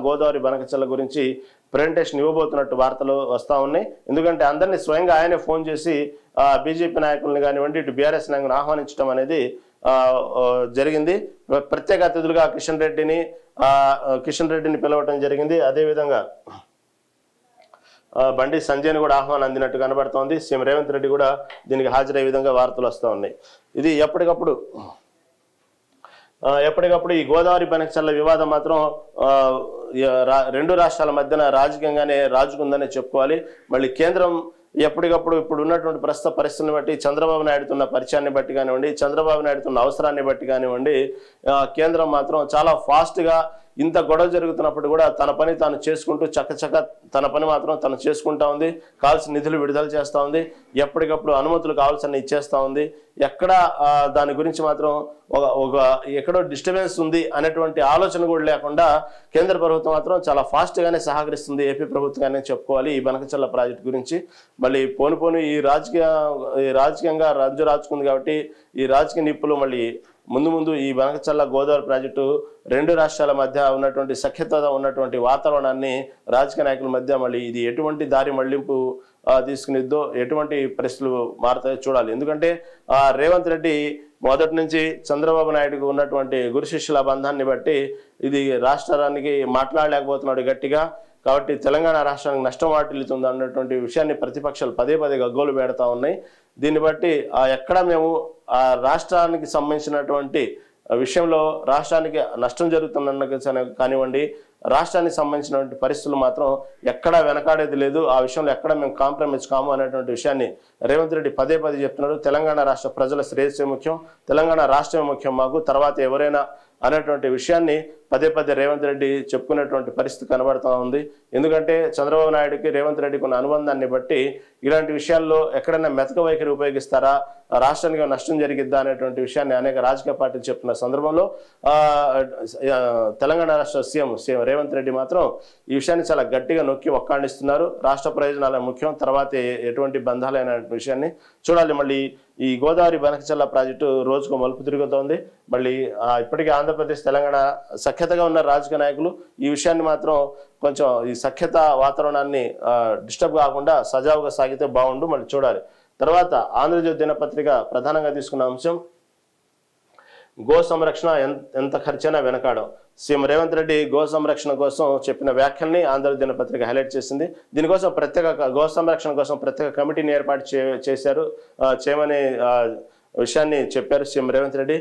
గోదావరి బనకచర్ల గురించి ప్రెజెంటేషన్ ఇవ్వబోతున్నట్టు వార్తలు వస్తూ ఉన్నాయి. ఎందుకంటే అందరినీ స్వయంగా ఆయనే ఫోన్ చేసి బీజేపీ నాయకుల్ని కానివ్వండి ఇటు బీఆర్ఎస్ నాయకులను ఆహ్వానించడం అనేది జరిగింది. ప్రత్యేక అతిథులుగా కిషన్ రెడ్డిని పిలవటం జరిగింది. అదేవిధంగా బండి సంజయ్ని కూడా ఆహ్వానం అందినట్టు కనబడుతోంది. సీఎం రేవంత్ రెడ్డి కూడా దీనికి హాజరయ్యే విధంగా వార్తలు వస్తూ ఉన్నాయి. ఇది ఎప్పటికప్పుడు ఈ గోదావరి బనకచర్ల వివాదం మాత్రం రెండు రాష్ట్రాల మధ్యన రాజకీయంగానే రాజుకుందనే చెప్పుకోవాలి. మళ్ళీ కేంద్రం ఎప్పటికప్పుడు ఇప్పుడు ఉన్నటువంటి ప్రస్తుత పరిస్థితులను బట్టి చంద్రబాబు నాయుడుతున్న పరిచయాన్ని బట్టి కానివ్వండి, చంద్రబాబు నాయుడుతున్న అవసరాన్ని బట్టి కానివ్వండి, కేంద్రం మాత్రం చాలా ఫాస్ట్గా ఇంత గొడవ జరుగుతున్నప్పుడు కూడా తన పని తాను చేసుకుంటూ చక్కచక్క తన పని మాత్రం తను చేసుకుంటా ఉంది. కావాల్సిన నిధులు విడుదల చేస్తూ ఉంది. ఎప్పటికప్పుడు అనుమతులు కావాల్సిన ఇచ్చేస్తూ ఉంది. ఎక్కడ దాని గురించి మాత్రం ఎక్కడో డిస్టర్బెన్స్ ఉంది అనేటువంటి ఆలోచన కూడా లేకుండా కేంద్ర ప్రభుత్వం మాత్రం చాలా ఫాస్ట్గానే సహకరిస్తుంది ఏపీ ప్రభుత్వంగానే చెప్పుకోవాలి ఈ బనకచర్ల ప్రాజెక్టు గురించి. మళ్ళీ పోను ఈ రాజకీయంగా రంజు రాచుకుంది కాబట్టి ఈ రాజకీయ నిప్పులు మళ్ళీ ముందు ఈ బనకచర్ల గోదావరి ప్రాజెక్టు రెండు రాష్ట్రాల మధ్య ఉన్నటువంటి సఖ్యత ఉన్నటువంటి వాతావరణాన్ని రాజకీయ నాయకుల మధ్య మళ్ళీ ఇది ఎటువంటి దారి మళ్లింపు తీసుకునిద్దో, ఎటువంటి పరిస్థితులు మారుతాయో చూడాలి. ఎందుకంటే రేవంత్ రెడ్డి మొదటి నుంచి చంద్రబాబు నాయుడుకు ఉన్నటువంటి గురు శిష్యుల బంధాన్ని బట్టి ఇది రాష్ట్రానికి మాట్లాడలేకపోతున్నాడు గట్టిగా. కాబట్టి తెలంగాణ రాష్ట్రానికి నష్టం వాటిల్లుతుంది అన్నటువంటి విషయాన్ని ప్రతిపక్షాలు పదే గగ్గోలు పెడతా ఉన్నాయి. దీన్ని బట్టి ఎక్కడ మేము ఆ రాష్ట్రానికి సంబంధించినటువంటి విషయంలో రాష్ట్రానికి నష్టం జరుగుతున్న కానివ్వండి, రాష్ట్రానికి సంబంధించినటువంటి పరిస్థితులు మాత్రం ఎక్కడా వెనకాడేది లేదు. ఆ విషయంలో ఎక్కడ మేము కాంప్రమైజ్ కాము అనేటువంటి విషయాన్ని రేవంత్ రెడ్డి పదే చెప్తున్నారు. తెలంగాణ రాష్ట్ర ప్రజల శ్రేయస్సే ముఖ్యం, తెలంగాణ రాష్ట్రమే ముఖ్యం మాకు, తర్వాత ఎవరైనా అనేటువంటి విషయాన్ని పదే రేవంత్ రెడ్డి చెప్పుకునేటువంటి పరిస్థితి కనబడుతూ ఉంది. ఎందుకంటే చంద్రబాబు నాయుడుకి రేవంత్ రెడ్డికి ఉన్న అనుబంధాన్ని బట్టి ఇలాంటి విషయాల్లో ఎక్కడైనా మెతక వైఖరి ఉపయోగిస్తారా, రాష్ట్రానికి నష్టం జరిగిద్దా అనేటువంటి విషయాన్ని అనేక రాజకీయ పార్టీలు చెప్తున్న సందర్భంలో తెలంగాణ రాష్ట్ర సీఎం రేవంత్ రెడ్డి మాత్రం ఈ విషయాన్ని చాలా గట్టిగా నొక్కి ఒక్కాణిస్తున్నారు. రాష్ట్ర ప్రయోజనాలే ముఖ్యం, తర్వాత ఎటువంటి బంధాలైన విషయాన్ని చూడాలి. మళ్ళీ ఈ గోదావరి బనకచర్ల ప్రాజెక్టు రోజుకు మలుపు తిరుగుతోంది. మళ్ళీ ఇప్పటికీ ఆంధ్రప్రదేశ్ తెలంగాణ సఖ్యతగా ఉన్న రాజకీయ నాయకులు ఈ విషయాన్ని మాత్రం కొంచెం ఈ సఖ్యత వాతావరణాన్ని డిస్టర్బ్ కాకుండా సజావుగా సాగితే బాగుండు. మళ్ళీ చూడాలి. తర్వాత ఆంధ్రజ్యోతి దినపత్రిక ప్రధానంగా తీసుకున్న అంశం గో సంరక్షణ ఎంత ఖర్చైనా వెనకాడం. సీఎం రేవంత్ రెడ్డి గో సంరక్షణ కోసం చెప్పిన వ్యాఖ్యల్ని ఆంధ్రజ్యోతి దినపత్రిక హైలైట్ చేసింది. దీనికోసం గో సంరక్షణ కోసం ప్రత్యేక కమిటీని ఏర్పాటు చేయమని విషయాన్ని చెప్పారు సీఎం రేవంత్ రెడ్డి.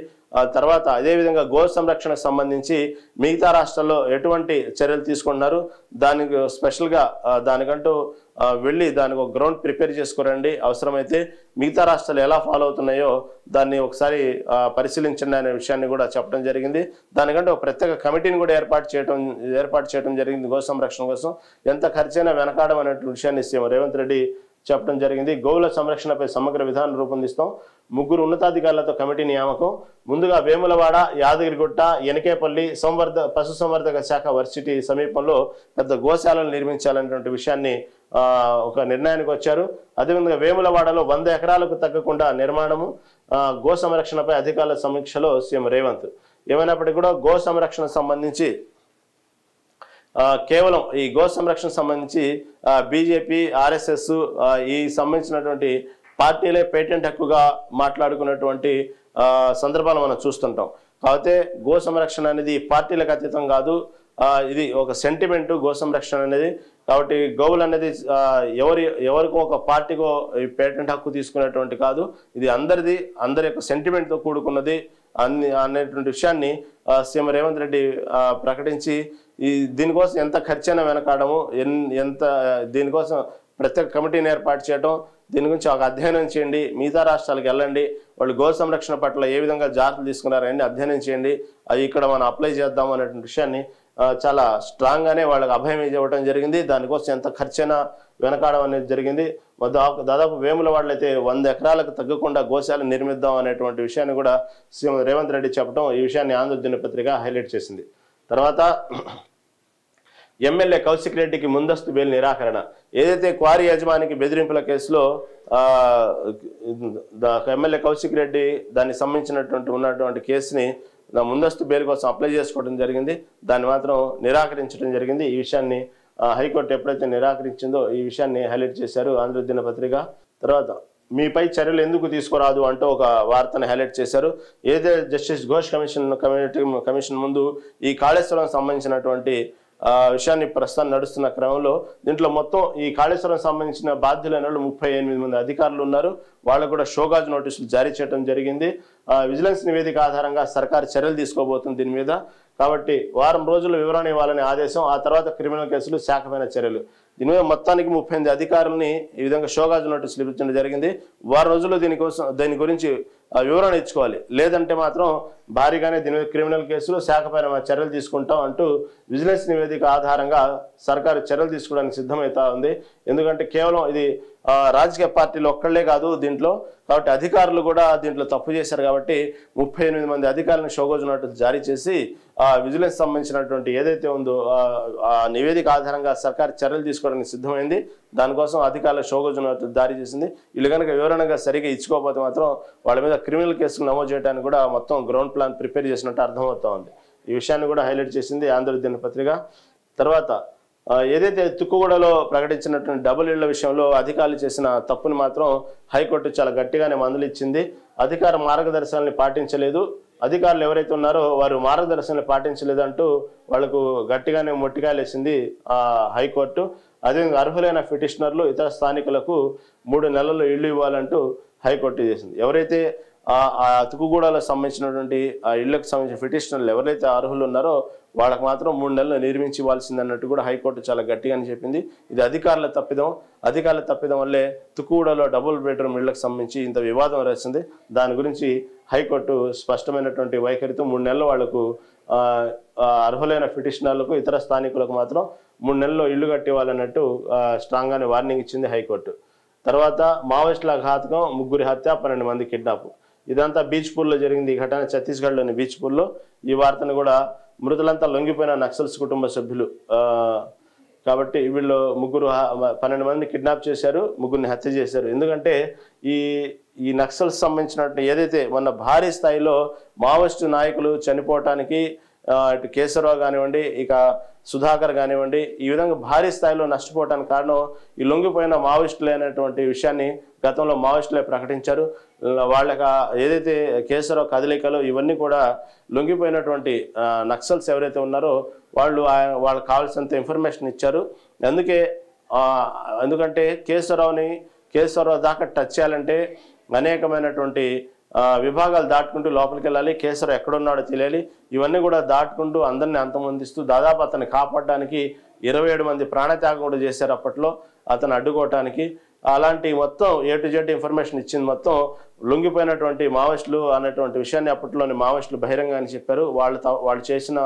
తర్వాత అదేవిధంగా గో సంరక్షణకు సంబంధించి మిగతా రాష్ట్రాల్లో ఎటువంటి చర్యలు తీసుకుంటున్నారు, దానికి స్పెషల్గా దానికంటూ వెళ్ళి దానికి ఒక గ్రౌండ్ ప్రిపేర్ చేసుకోరండి, అవసరమైతే మిగతా రాష్ట్రాలు ఎలా ఫాలో అవుతున్నాయో దాన్ని ఒకసారి పరిశీలించండి అనే విషయాన్ని కూడా చెప్పడం జరిగింది. దానికంటే ఒక ప్రత్యేక కమిటీని కూడా ఏర్పాటు చేయడం జరిగింది. గో సంరక్షణ కోసం ఎంత ఖర్చైనా వెనకాడం అనే విషయాన్ని సీఎం రేవంత్ రెడ్డి చెప్పడం జరిగింది. గోవుల సంరక్షణపై సమగ్ర విధానం రూపొందిస్తాం, 3 ఉన్నతాధికారులతో కమిటీ నియామకం. ముందుగా వేములవాడ, యాదగిరిగుట్ట, ఎనకేపల్లి పశుసంవర్ధక శాఖ వర్సిటీ సమీపంలో పెద్ద గోశాలను నిర్మించాలనేటువంటి విషయాన్ని ఒక నిర్ణయానికి వచ్చారు. అదేవిధంగా వేములవాడలో 100 ఎకరాలకు తగ్గకుండా నిర్మాణము. గో సంరక్షణపై అధికారుల సమీక్షలో సీఎం రేవంత్. ఏమైనప్పటికీ కూడా గో సంరక్షణ సంబంధించి కేవలం ఈ గో సంరక్షణ సంబంధించి బీజేపీ ఆర్ఎస్ఎస్ ఈ సంబంధించినటువంటి పార్టీలే పేటెంట్ హక్కుగా మాట్లాడుకున్నటువంటి సందర్భాలు మనం చూస్తుంటాం. కాకపోతే గో సంరక్షణ అనేది పార్టీలకు అతీతం కాదు, ఇది ఒక సెంటిమెంట్ గో సంరక్షణ అనేది. కాబట్టి గోవులు అనేది ఎవరికో ఒక పార్టీకో ఈ పేటెంట్ హక్కు తీసుకునేటువంటి కాదు, ఇది అందరిది, అందరి యొక్క సెంటిమెంట్తో కూడుకున్నది అనేటువంటి విషయాన్ని సీఎం రేవంత్ రెడ్డి ప్రకటించి దీనికోసం ఎంత ఖర్చైనా వెనకాడము, దీనికోసం ప్రత్యేక కమిటీని ఏర్పాటు చేయడం, దీని గురించి ఒక అధ్యయనం చేయండి, మిగతా రాష్ట్రాలకు వెళ్ళండి, వాళ్ళు గో సంరక్షణ పట్ల ఏ విధంగా జాగ్రత్తలు తీసుకున్నారని అధ్యయనం చేయండి, అది ఇక్కడ మనం అప్లై చేద్దాం అనేటువంటి విషయాన్ని చాలా స్ట్రాంగ్గానే వాళ్ళకి అభయం ఇవ్వడం జరిగింది. దానికోసం ఎంత ఖర్చైనా వెనకాడడం అనేది జరిగింది. దాదాపు వేములవాడలో అయితే 100 ఎకరాలకు తగ్గకుండా గోశాల నిర్మిద్దాం అనేటువంటి విషయాన్ని కూడా సీఎం రేవంత్ రెడ్డి చెప్పడం, ఈ విషయాన్ని ఆంధ్ర దినపత్రిక హైలైట్ చేసింది. తర్వాత ఎమ్మెల్యే కౌశిక్ రెడ్డికి ముందస్తు బెయిల్ నిరాకరణ. ఏదైతే క్వారీ యజమానికి బెదిరింపుల కేసులో ఎమ్మెల్యే కౌశిక్ రెడ్డి దానికి సంబంధించినటువంటి ఉన్నటువంటి కేసుని ముందస్తు బెయిల్ కోసం అప్లై చేసుకోవడం జరిగింది, దాన్ని మాత్రం నిరాకరించడం జరిగింది. ఈ విషయాన్ని హైకోర్టు ఎప్పుడైతే నిరాకరించిందో ఈ విషయాన్ని హైలైట్ చేశారు ఆంధ్ర దినపత్రిక. తర్వాత మీపై చర్యలు ఎందుకు తీసుకురాదు అంటూ ఒక వార్తను హైలైట్ చేశారు. ఏదైతే జస్టిస్ ఘోష్ కమిషన్ ముందు ఈ కాళేశ్వరం సంబంధించినటువంటి విషయాన్ని ప్రస్తుతం నడుస్తున్న క్రమంలో దీంట్లో మొత్తం ఈ కాళేశ్వరం సంబంధించిన బాధ్యులైన 38 మంది అధికారులు ఉన్నారు. వాళ్ళకు కూడా షోకాజ్ నోటీసులు జారీ చేయడం జరిగింది. విజిలెన్స్ నివేదిక ఆధారంగా సర్కారు చర్యలు తీసుకోబోతుంది దీని మీద. కాబట్టి వారం రోజులు వివరణ ఇవ్వాలనే ఆదేశం, ఆ తర్వాత క్రిమినల్ కేసులు, శాఖపైన చర్యలు. దీని మీద మొత్తానికి 38 అధికారులని ఈ విధంగా షోకాజ్ నోటీసులు ఇవ్వడం జరిగింది. వారం రోజుల్లో దీని గురించి వివరణ ఇచ్చుకోవాలి, లేదంటే మాత్రం భారీగానే దీని మీద క్రిమినల్ కేసులు, శాఖపైన చర్యలు తీసుకుంటాం అంటూ విజిలెన్స్ నివేదిక ఆధారంగా సర్కారు చర్యలు తీసుకోవడానికి సిద్ధమవుతా ఉంది. ఎందుకంటే కేవలం ఇది రాజకీయ పార్టీలు ఒక్కళ్లే కాదు దీంట్లో, కాబట్టి అధికారులు కూడా దీంట్లో తప్పు చేశారు. కాబట్టి 38 మంది అధికారులను షోకాజ్ నోటీసులు జారీ చేసి విజిలెన్స్ సంబంధించినటువంటి ఏదైతే ఉందో ఆ నివేదిక ఆధారంగా సర్కారు చర్యలు తీసుకోవడానికి సిద్ధమైంది. దానికోసం అధికారులు షోకాజ్ నోటీసులు జారీ చేసింది. వీళ్ళు కనుక వివరణగా సరిగా ఇచ్చుకోకపోతే మాత్రం వాళ్ళ మీద క్రిమినల్ కేసులు నమోదు చేయడానికి కూడా మొత్తం గ్రౌండ్ ప్లాన్ ప్రిపేర్ చేసినట్టు అర్థమవుతా ఉంది. ఈ విషయాన్ని కూడా హైలైట్ చేసింది ఆంధ్ర దినపత్రిక. తర్వాత ఏదైతే తుక్కుగూడలో ప్రకటించినటువంటి డబుల్ ఇళ్ల విషయంలో అధికారులు చేసిన తప్పుని మాత్రం హైకోర్టు చాలా గట్టిగానే మందులిచ్చింది. అధికార మార్గదర్శకాలని పాటించలేదు, అధికారులు ఎవరైతే ఉన్నారో వారు మార్గదర్శకాలను పాటించలేదంటూ వాళ్లకు గట్టిగానే మొట్టికాయలు వేసింది హైకోర్టు. అదేవిధంగా అర్హులైన పిటిషనర్లు ఇతర స్థానికులకు 3 నెలల్లో ఇళ్లు ఇవ్వాలంటూ హైకోర్టు చేసింది. ఎవరైతే ఆ తుక్కుగూడలో సంబంధించినటువంటి ఆ ఇళ్లకు సంబంధించిన పిటిషనర్లు ఎవరైతే అర్హులు ఉన్నారో వాళ్ళకి మాత్రం 3 నెలలు నిర్మించి ఇవ్వాల్సిందన్నట్టు కూడా హైకోర్టు చాలా గట్టిగానే చెప్పింది. ఇది అధికారుల తప్పిదం వల్లే తుక్కుగూడలో డబుల్ బెడ్రూమ్ ఇళ్లకు సంబంధించి ఇంత వివాదం వచ్చింది. దాని గురించి హైకోర్టు స్పష్టమైనటువంటి వైఖరితో 3 నెలలు వాళ్లకు అర్హులైన పిటిషనర్లకు ఇతర స్థానికులకు మాత్రం 3 నెలల్లో ఇళ్లు కట్టివ్వాలన్నట్టు స్ట్రాంగ్గానే వార్నింగ్ ఇచ్చింది హైకోర్టు. తర్వాత మావోయిస్టుల ఘాతకం, 3 హత్య, 12 మంది కిడ్నాప్. ఇదంతా బీచ్పూర్లో జరిగింది. ఈ ఘటన ఛత్తీస్గఢ్లోని బీచ్పూర్లో. ఈ వార్తను కూడా మృతులంతా లొంగిపోయిన నక్సల్స్ కుటుంబ సభ్యులు. కాబట్టి వీళ్ళు 12 మంది కిడ్నాప్ చేశారు, 3 హత్య చేశారు. ఎందుకంటే ఈ నక్సల్స్ సంబంధించినట్టు ఏదైతే మొన్న భారీ స్థాయిలో మావోయిస్టు నాయకులు చనిపోవటానికి ఇటు కేశవరావు కానివ్వండి, ఇక సుధాకర్ కానివ్వండి, ఈ విధంగా భారీ స్థాయిలో నష్టపోవడానికి కారణం ఈ లొంగిపోయిన మావోయిస్టులే అనేటువంటి విషయాన్ని గతంలో మావోయిస్టులే ప్రకటించారు. వాళ్ళకి ఏదైతే కేశవరావు కదలికలు ఇవన్నీ కూడా లొంగిపోయినటువంటి నక్సల్స్ ఎవరైతే ఉన్నారో వాళ్ళకి కావాల్సినంత ఇన్ఫర్మేషన్ ఇచ్చారు. ఎందుకంటే కేశవరావు దాకా టచ్ చేయాలంటే అనేకమైనటువంటి విభాగాలు దాటుకుంటూ లోపలికి వెళ్ళాలి, కేశవరావు ఎక్కడున్నాడో తెలియాలి. ఇవన్నీ కూడా దాటుకుంటూ అందరినీ అంతమొందిస్తూ దాదాపు అతన్ని కాపాడడానికి 27 మంది ప్రాణత్యాగం కూడా చేశారు అప్పట్లో అతను అడ్డుకోవటానికి. అలాంటి మొత్తం A to Z ఇన్ఫర్మేషన్ ఇచ్చింది మొత్తం లొంగిపోయినటువంటి మావోయిస్టులు అనేటువంటి విషయాన్ని అప్పట్లోని మావోయిస్టులు బహిరంగానే చెప్పారు. వాళ్ళు చేసిన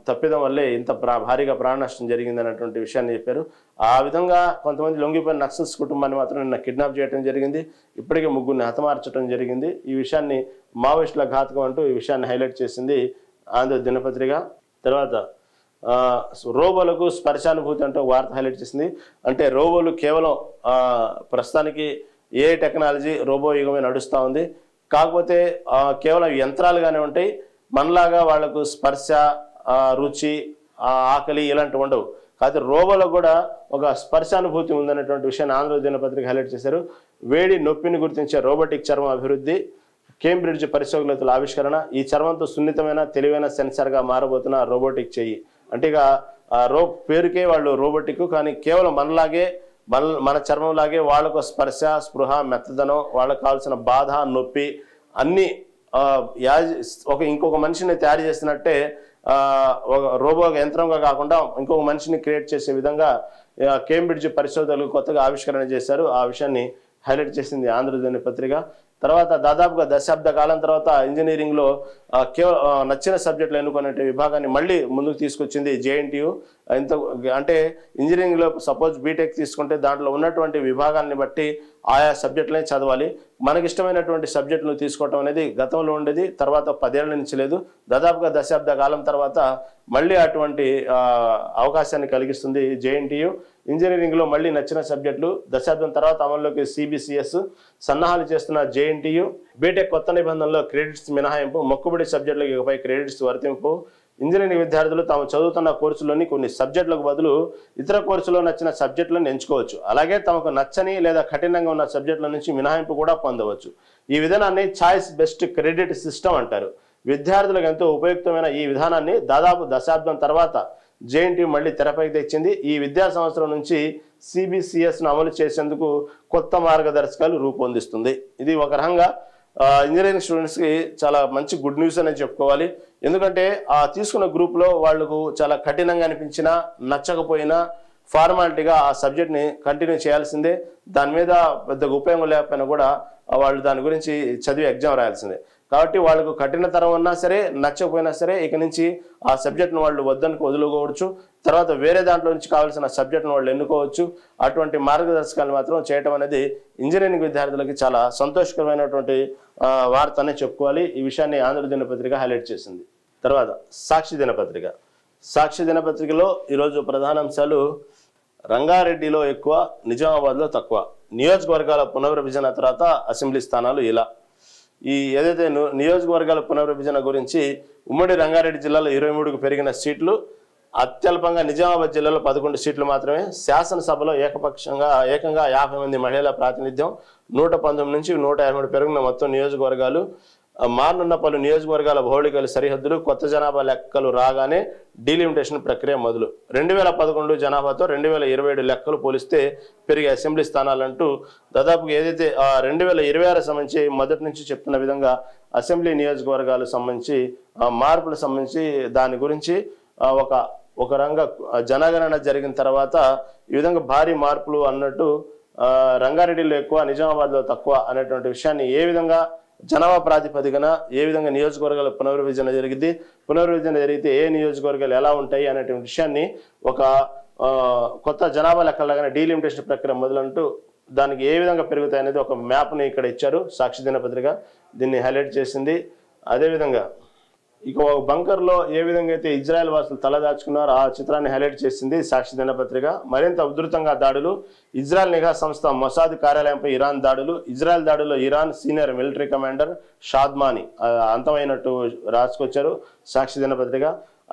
తప్పిదం వల్లే ఇంత భారీగా ప్రాణ నష్టం జరిగింది అన్నటువంటి విషయాన్ని చెప్పారు. ఆ విధంగా కొంతమంది లొంగిపోయిన నక్సల్స్ కుటుంబాన్ని మాత్రం నిన్న కిడ్నాప్ చేయడం జరిగింది. ఇప్పటికే 3 హతమార్చడం జరిగింది. ఈ విషయాన్ని మావోయిస్టుల ఘాతకం అంటూ ఈ విషయాన్ని హైలైట్ చేసింది ఆంధ్ర దినపత్రిక. తర్వాత రోబోలకు స్పర్శానుభూతి అంటూ వార్త హైలైట్ చేసింది. అంటే రోబోలు కేవలం ప్రస్తుతానికి ఏ టెక్నాలజీ రోబో యుగమే నడుస్తూ ఉంది. కాకపోతే కేవలం యంత్రాలుగానే ఉంటాయి. మనలాగా వాళ్లకు స్పర్శ, రుచి, ఆకలి ఇలాంటివి ఉండవు. కాకపోతే రోబోలో కూడా ఒక స్పర్శానుభూతి ఉందనేటువంటి విషయాన్ని ఆంధ్ర దినపత్రిక హైలైట్ చేశారు. వేడి నొప్పిని గుర్తించే రోబోటిక్ చర్మం అభివృద్ధి, కేంబ్రిడ్జ్ పరిశోధకుల ఆవిష్కరణ, ఈ చర్మంతో సున్నితమైన తెలివైన సెన్సార్గా మారబోతున్న రోబోటిక్ చెయ్యి. అంటే ఇక పేరుకే వాళ్ళు రోబోటిక్, కానీ కేవలం మనలాగే మన చర్మంలాగే వాళ్ళకు స్పర్శ, స్పృహ, మెత్తదనం, వాళ్ళకు కావాల్సిన బాధ, నొప్పి అన్నీ ఇంకొక మనిషిని తయారు చేసినట్టే ఒక రోబో యంత్రంగా కాకుండా ఇంకొక మనిషిని క్రియేట్ చేసే విధంగా కేంబ్రిడ్జ్ పరిశోధకులు కొత్తగా ఆవిష్కరణ చేశారు. ఆ విషయాన్ని హైలైట్ చేసింది ఆంధ్ర దినపత్రిక. తర్వాత దాదాపుగా దశాబ్ద కాలం తర్వాత ఇంజనీరింగ్లో కేవలం నచ్చిన సబ్జెక్టులు ఎన్నుకునే విభాగాన్ని మళ్ళీ ముందుకు తీసుకొచ్చింది JNTU. అంటే ఇంజనీరింగ్లో సపోజ్ బీటెక్ తీసుకుంటే దాంట్లో ఉన్నటువంటి విభాగాన్ని బట్టి ఆయా సబ్జెక్టులనే చదవాలి. మనకి ఇష్టమైనటువంటి సబ్జెక్టులు తీసుకోవటం అనేది గతంలో ఉండేది, తర్వాత 10 ఏళ్ల నుంచి లేదు. దాదాపుగా దశాబ్ద కాలం తర్వాత మళ్ళీ అటువంటి అవకాశాన్ని కలిగిస్తుంది JNTU. ఇంజనీరింగ్లో మళ్ళీ నచ్చిన సబ్జెక్టులు దశాబ్దం తర్వాత అమల్లోకి CBCS సన్నాహాలు చేస్తున్న JNTU. బీటెక్ కొత్త నిబంధనలో క్రెడిట్స్ మినహాయింపు, మొక్కుబడి సబ్జెక్టులకు ఇకపై క్రెడిట్స్ వర్తింపు. ఇంజనీరింగ్ విద్యార్థులు తాము చదువుతున్న కోర్సులోని కొన్ని సబ్జెక్టులకు బదులు ఇతర కోర్సులో నచ్చిన సబ్జెక్టులను ఎంచుకోవచ్చు. అలాగే తమకు నచ్చని లేదా కఠినంగా ఉన్న సబ్జెక్టుల నుంచి మినహాయింపు కూడా పొందవచ్చు. ఈ విధానాన్ని చాయిస్ బెస్ట్ క్రెడిట్ సిస్టమ్ అంటారు. విద్యార్థులకు ఎంతో ఉపయుక్తమైన ఈ విధానాన్ని దాదాపు దశాబ్దం తర్వాత JNTU మళ్ళీ తెరపైకి తెచ్చింది. ఈ విద్యా సంవత్సరం నుంచి CBCSను అమలు చేసేందుకు కొత్త మార్గదర్శకాలు రూపొందిస్తుంది. ఇది ఒక రకంగా ఇంజనీరింగ్ స్టూడెంట్స్కి చాలా మంచి గుడ్ న్యూస్ అనేది చెప్పుకోవాలి. ఎందుకంటే తీసుకున్న గ్రూప్లో వాళ్ళకు చాలా కఠినంగా అనిపించినా, నచ్చకపోయినా ఫార్మాలిటీగా ఆ సబ్జెక్ట్ని కంటిన్యూ చేయాల్సిందే. దాని మీద పెద్దగా ఉపయోగం లేకపోయినా కూడా వాళ్ళు దాని గురించి చదివి ఎగ్జామ్ రాయాల్సిందే. కాబట్టి వాళ్ళకు కఠినతరం ఉన్నా సరే, నచ్చకపోయినా సరే ఇక నుంచి ఆ సబ్జెక్ట్ను వాళ్ళు వదులుకోవచ్చు. తర్వాత వేరే దాంట్లో నుంచి కావాల్సిన సబ్జెక్ట్ను వాళ్ళు ఎన్నుకోవచ్చు. అటువంటి మార్గదర్శకాలు మాత్రం చేయటం అనేది ఇంజనీరింగ్ విద్యార్థులకి చాలా సంతోషకరమైనటువంటి వార్త అనే చెప్పుకోవాలి. ఈ విషయాన్ని ఆంధ్ర దినపత్రిక హైలైట్ చేసింది. తర్వాత సాక్షి దినపత్రిక. సాక్షి దినపత్రికలో ఈరోజు ప్రధాన అంశాలు: రంగారెడ్డిలో ఎక్కువ, నిజామాబాద్లో తక్కువ, నియోజకవర్గాల పునర్విభజన తర్వాత అసెంబ్లీ స్థానాలు ఇలా. ఈ ఏదైతే నియోజకవర్గాల పునర్విభజన గురించి ఉమ్మడి రంగారెడ్డి జిల్లాలో 23కు పెరిగిన సీట్లు, అత్యల్పంగా నిజామాబాద్ జిల్లాలో 11 సీట్లు మాత్రమే. శాసనసభలో ఏకంగా 50 మంది మహిళల ప్రాతినిధ్యం, 119 నుంచి 153 పెరిగిన మొత్తం నియోజకవర్గాలు. మారనున్న పలు నియోజకవర్గాల భౌగోళిక సరిహద్దులు, కొత్త జనాభా లెక్కలు రాగానే డీలిమిటేషన్ ప్రక్రియ మొదలు. 2011 జనాభాతో 2027 లెక్కలు పోలిస్తే పెరిగే అసెంబ్లీ స్థానాలంటూ దాదాపు ఏదైతే 2026 సంబంధించి మొదటి నుంచి చెప్తున్న విధంగా అసెంబ్లీ నియోజకవర్గాలకు సంబంధించి మార్పులకు సంబంధించి దాని గురించి ఒక రంగా జనగణన జరిగిన తర్వాత ఈ విధంగా భారీ మార్పులు అన్నట్టు రంగారెడ్డిలో ఎక్కువ, నిజామాబాద్లో తక్కువ అనేటువంటి విషయాన్ని ఏ విధంగా జనాభా ప్రాతిపదికన ఏ విధంగా నియోజకవర్గాల పునర్విభజన జరిగింది, పునర్విభజన జరిగితే ఏ నియోజకవర్గాలు ఎలా ఉంటాయి అనేటువంటి విషయాన్ని ఒక కొత్త జనాభా లెక్కలాగానే డీలిమిటేషన్ ప్రక్రియ మొదలంటూ దానికి ఏ విధంగా పెరుగుతాయి అనేది ఒక మ్యాప్ని ఇక్కడ ఇచ్చారు. సాక్షి దినపత్రిక దీన్ని హైలైట్ చేసింది. అదేవిధంగా ఇక బంకర్లో ఏ విధంగా అయితే ఇజ్రాయెల్ వాసులు తలదాచుకున్నారో ఆ చిత్రాన్ని హైలైట్ చేసింది సాక్షి దినపత్రిక. మరింత ఉధృతంగా దాడులు, ఇజ్రాయెల్ నిఘా సంస్థ మొసాద్ కార్యాలయంపై ఇరాన్ దాడులు, ఇజ్రాయెల్ దాడుల్లో ఇరాన్ సీనియర్ మిలిటరీ కమాండర్ షాద్మాని అంతమైనట్టు రాసుకొచ్చారు సాక్షి దినపత్రిక.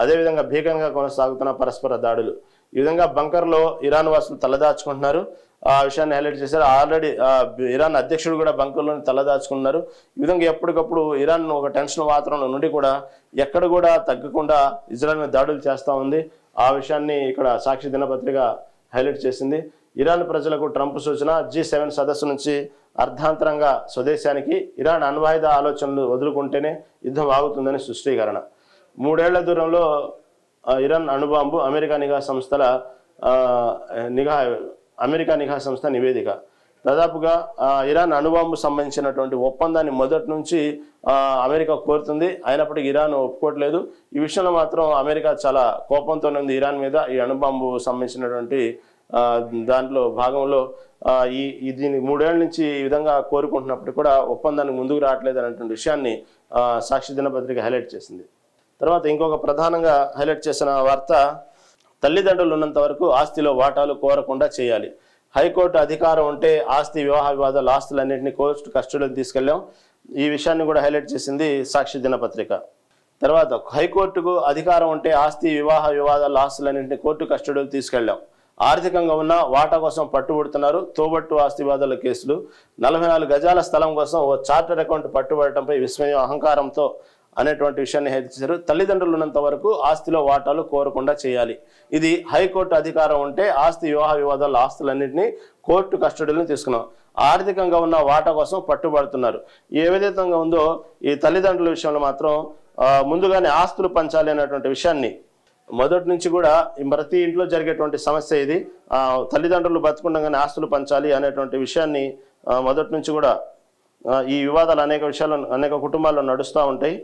అదేవిధంగా భీకరంగా కొనసాగుతున్న పరస్పర దాడులు, ఈ విధంగా బంకర్లో ఇరాన్ వాసులు తలదాచుకుంటున్నారు. ఆ విషయాన్ని హైలైట్ చేశారు. ఆల్రెడీ ఇరాన్ అధ్యక్షుడు కూడా బంకర్లోని తలదాచుకున్నారు. ఈ విధంగా ఎప్పటికప్పుడు ఇరాన్ ఒక టెన్షన్ వాతావరణం నుండి కూడా ఎక్కడ కూడా తగ్గకుండా ఇజ్రాయెల్ మీద దాడులు చేస్తూ ఉంది. ఆ విషయాన్ని ఇక్కడ సాక్షి దినపత్రిక హైలైట్ చేసింది. ఇరాన్ ప్రజలకు ట్రంప్ సూచన, G7 సదస్సు నుంచి అర్ధాంతరంగా స్వదేశానికి, ఇరాన్ అణ్వాయుధ ఆలోచనలు వదులుకుంటేనే యుద్ధం ఆగుతుందని స్పష్టీకరణ. 3 ఏళ్ల దూరంలో ఇరాన్ అణుబాంబు, అమెరికా నిఘా సంస్థ నివేదిక. దాదాపుగా ఇరాన్ అణుబాంబు సంబంధించినటువంటి ఒప్పందాన్ని మొదటి నుంచి అమెరికా కోరుతుంది. అయినప్పటికీ ఇరాన్ ఒప్పుకోవట్లేదు. ఈ విషయంలో మాత్రం అమెరికా చాలా కోపంతో ఉంది ఇరాన్ మీద. ఈ అణుబాంబు సంబంధించినటువంటి దాంట్లో భాగంలో దీన్ని 3 ఏళ్ల నుంచి ఈ విధంగా కోరుకుంటున్నప్పుడు కూడా ఒప్పందానికి ముందుకు రావట్లేదు అనేటువంటి విషయాన్ని సాక్షి దినపత్రిక హైలైట్ చేసింది. తర్వాత ఇంకొక ప్రధానంగా హైలైట్ చేసిన వార్త, తల్లిదండ్రులు ఉన్నంత వరకు ఆస్తిలో వాటాలు కోరకుండా చేయాలి. హైకోర్టు అధికారం ఉంటే ఆస్తి వివాహ వివాదాల ఆస్తులన్నింటినీ కోర్టు కస్టడీలోకి తీసుకెళ్లాం. ఈ విషయాన్ని కూడా హైలైట్ చేసింది సాక్షి దినపత్రిక. తర్వాత హైకోర్టుకు అధికారం ఉంటే ఆస్తి వివాహ వివాదాల ఆస్తులన్నింటినీ కోర్టు కస్టడీలో తీసుకెళ్లాం. ఆర్థికంగా ఉన్న వాటా కోసం పట్టుబడుతున్నారు. తోబట్టు ఆస్తి వివాదాల కేసులు. 44 గజాల స్థలం కోసం ఓ చార్టర్డ్ అకౌంట్ పట్టుబడటంపై విస్మయం అహంకారంతో అనేటువంటి విషయాన్ని హెచ్చరించారు. తల్లిదండ్రులు ఉన్నంత వరకు ఆస్తిలో వాటాలు కోరకుండా చేయాలి. ఇది హైకోర్టు అధికారం ఉంటే ఆస్తి వివాహ వివాదాల ఆస్తులన్నింటినీ కోర్టు కస్టడీలో తీసుకున్నాం. ఆర్థికంగా ఉన్న వాటా కోసం పట్టుబడుతున్నారు. ఏ విధంగా ఉందో ఈ తల్లిదండ్రుల విషయంలో మాత్రం ముందుగానే ఆస్తులు పంచాలి అనేటువంటి విషయాన్ని మొదటి నుంచి కూడా ప్రతి ఇంట్లో జరిగేటువంటి సమస్య ఇది. తల్లిదండ్రులు బతుకుండగానే ఆస్తులు పంచాలి అనేటువంటి విషయాన్ని మొదటి నుంచి కూడా ఈ వివాదాలు అనేక కుటుంబాల్లో నడుస్తూ ఉంటాయి.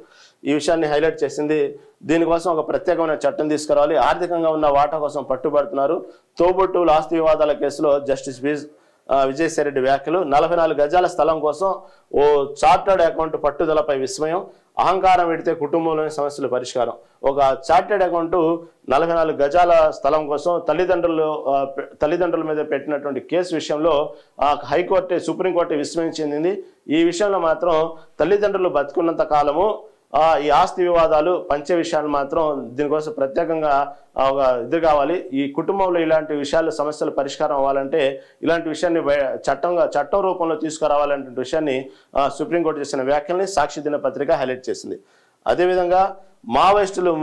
ఈ విషయాన్ని హైలైట్ చేసింది. దీనికోసం ఒక ప్రత్యేకమైన చట్టం తీసుకురావాలి. ఆర్థికంగా ఉన్న వాటా కోసం పట్టుబడుతున్నారు. తోబుట్టువుల ఆస్తి వివాదాల కేసులో జస్టిస్ విజయసాయిరెడ్డి వ్యాఖ్యలు. 44 గజాల స్థలం కోసం ఓ చార్టర్డ్ అకౌంట్ పట్టుదలపై విస్మయం. అహంకారం పెడితే కుటుంబంలోని సమస్యల పరిష్కారం. ఒక చార్టర్డ్ అకౌంట్ 44 గజాల స్థలం కోసం తల్లిదండ్రుల మీద పెట్టినటువంటి కేసు విషయంలో సుప్రీంకోర్టు విస్మయం చెందింది. ఈ విషయంలో మాత్రం తల్లిదండ్రులు బతుకున్నంత కాలము ఈ ఆస్తి వివాదాలు పంచే విషయాలు మాత్రం దీనికోసం ప్రత్యేకంగా ఇది కావాలి. ఈ కుటుంబంలో ఇలాంటి విషయాలు సమస్యల పరిష్కారం అవ్వాలంటే ఇలాంటి విషయాన్ని చట్టం రూపంలో తీసుకురావాలనే విషయాన్ని సుప్రీంకోర్టు చేసిన వ్యాఖ్యల్ని సాక్షి దినపత్రిక హైలైట్ చేసింది. అదేవిధంగా మావోయిస్టులు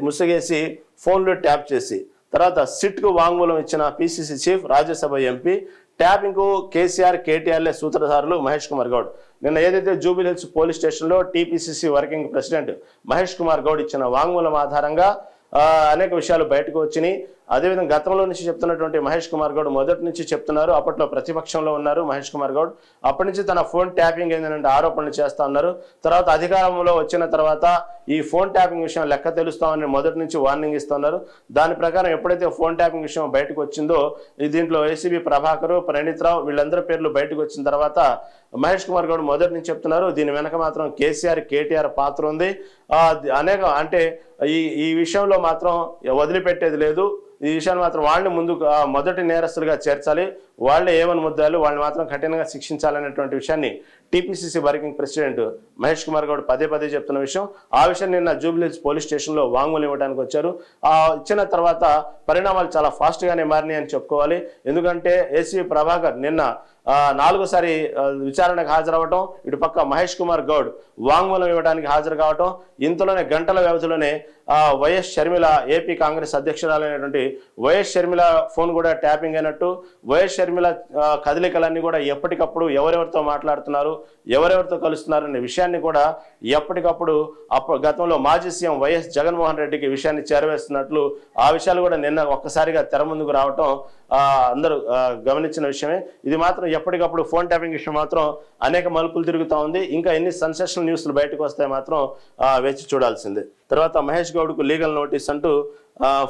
ముసుగేసి ఫోన్లు ట్యాప్ చేసి తర్వాత సిట్కు వాంగ్మూలం ఇచ్చిన పిసిసి చీఫ్, రాజ్యసభ ఎంపీ. ట్యాపింగ్కు కేసీఆర్ కేటీఆర్లే సూత్రధారులు మహేష్ కుమార్ గౌడ్. నిన్న ఏదైతే జూబిలీహిల్స్ పోలీస్ స్టేషన్లో TPCC working president Mahesh Kumar Goud ఇచ్చిన వాంగ్మూలం ఆధారంగా అనేక విషయాలు బయటకు వచ్చినాయి. అదేవిధంగా గతంలో నుంచి చెప్తున్నటువంటి మహేష్ కుమార్ గౌడ్ మొదటి నుంచి చెప్తున్నారు. అప్పట్లో ప్రతిపక్షంలో ఉన్నారు మహేష్ కుమార్ గౌడ్. అప్పటి నుంచి తన ఫోన్ ట్యాపింగ్ ఏంటంటే ఆరోపణలు చేస్తా ఉన్నారు. తర్వాత అధికారంలో వచ్చిన తర్వాత ఈ ఫోన్ ట్యాపింగ్ విషయం లెక్క తెలుస్తామని మొదటి నుంచి వార్నింగ్ ఇస్తున్నారు. దాని ప్రకారం ఎప్పుడైతే ఫోన్ ట్యాపింగ్ విషయం బయటకు వచ్చిందో దీంట్లో ఏసీబీ ప్రభాకర్, ప్రణీత్ రావు వీళ్ళందరి పేర్లు బయటకు వచ్చిన తర్వాత మహేష్ కుమార్ గౌడ్ మొదటి నుంచి చెప్తున్నారు దీని వెనక మాత్రం కేసీఆర్ కేటీఆర్ పాత్ర ఉంది. ఈ విషయంలో మాత్రం వదిలిపెట్టేది లేదు. ఈ విషయాన్ని మాత్రం వాళ్ళని ముందు మొదటి నేరస్తులుగా చేర్చాలి. వాళ్ళే ఏమని ముద్దాలు వాళ్ళని మాత్రం కఠినంగా శిక్షించాలనేటువంటి విషయాన్ని TPCC working president Mahesh Kumar Goud పదే చెప్తున్న విషయం. ఆ విషయం నిన్న జూబిలీహిల్స్ పోలీస్ స్టేషన్లో వాంగ్మూలం ఇవ్వడానికి వచ్చారు. ఇచ్చిన తర్వాత పరిణామాలు చాలా ఫాస్ట్గానే మారినాయి అని చెప్పుకోవాలి. ఎందుకంటే ఏసీబీ ప్రభాకర్ నిన్న 4సారి విచారణకు హాజరవటం, ఇటు పక్క మహేష్ కుమార్ గౌడ్ వాంగ్మూలం ఇవ్వడానికి హాజరు కావటం, ఇంతలోనే గంటల వ్యవధిలోనే వైఎస్ షర్మిల ఏపీ కాంగ్రెస్ అధ్యక్షురాలైనటువంటి వైఎస్ షర్మిల ఫోన్ కూడా ట్యాపింగ్ అయినట్టు, వైఎస్ షర్మిల కదలికలన్నీ కూడా ఎప్పటికప్పుడు ఎవరెవరితో మాట్లాడుతున్నారు, ఎవరెవరితో కలుస్తున్నారు అనే విషయాన్ని కూడా ఎప్పటికప్పుడు గతంలో మాజీ సీఎం వైఎస్ జగన్మోహన్ రెడ్డికి విషయాన్ని చేరవేస్తున్నట్లు ఆ విషయాలు కూడా నిన్న ఒక్కసారిగా తెర ముందుకు రావటం అందరూ గమనించిన విషయమే. ఇది మాత్రం ఎప్పటికప్పుడు ఫోన్ ట్యాపింగ్ విషయం మాత్రం అనేక మలుపులు తిరుగుతూ ఉంది. ఇంకా ఎన్ని సెన్సేషనల్ న్యూస్లు బయటకు వస్తాయి మాత్రం వేచి చూడాల్సిందే. తర్వాత మహేష్ గౌడ్కు లీగల్ నోటీస్ అంటూ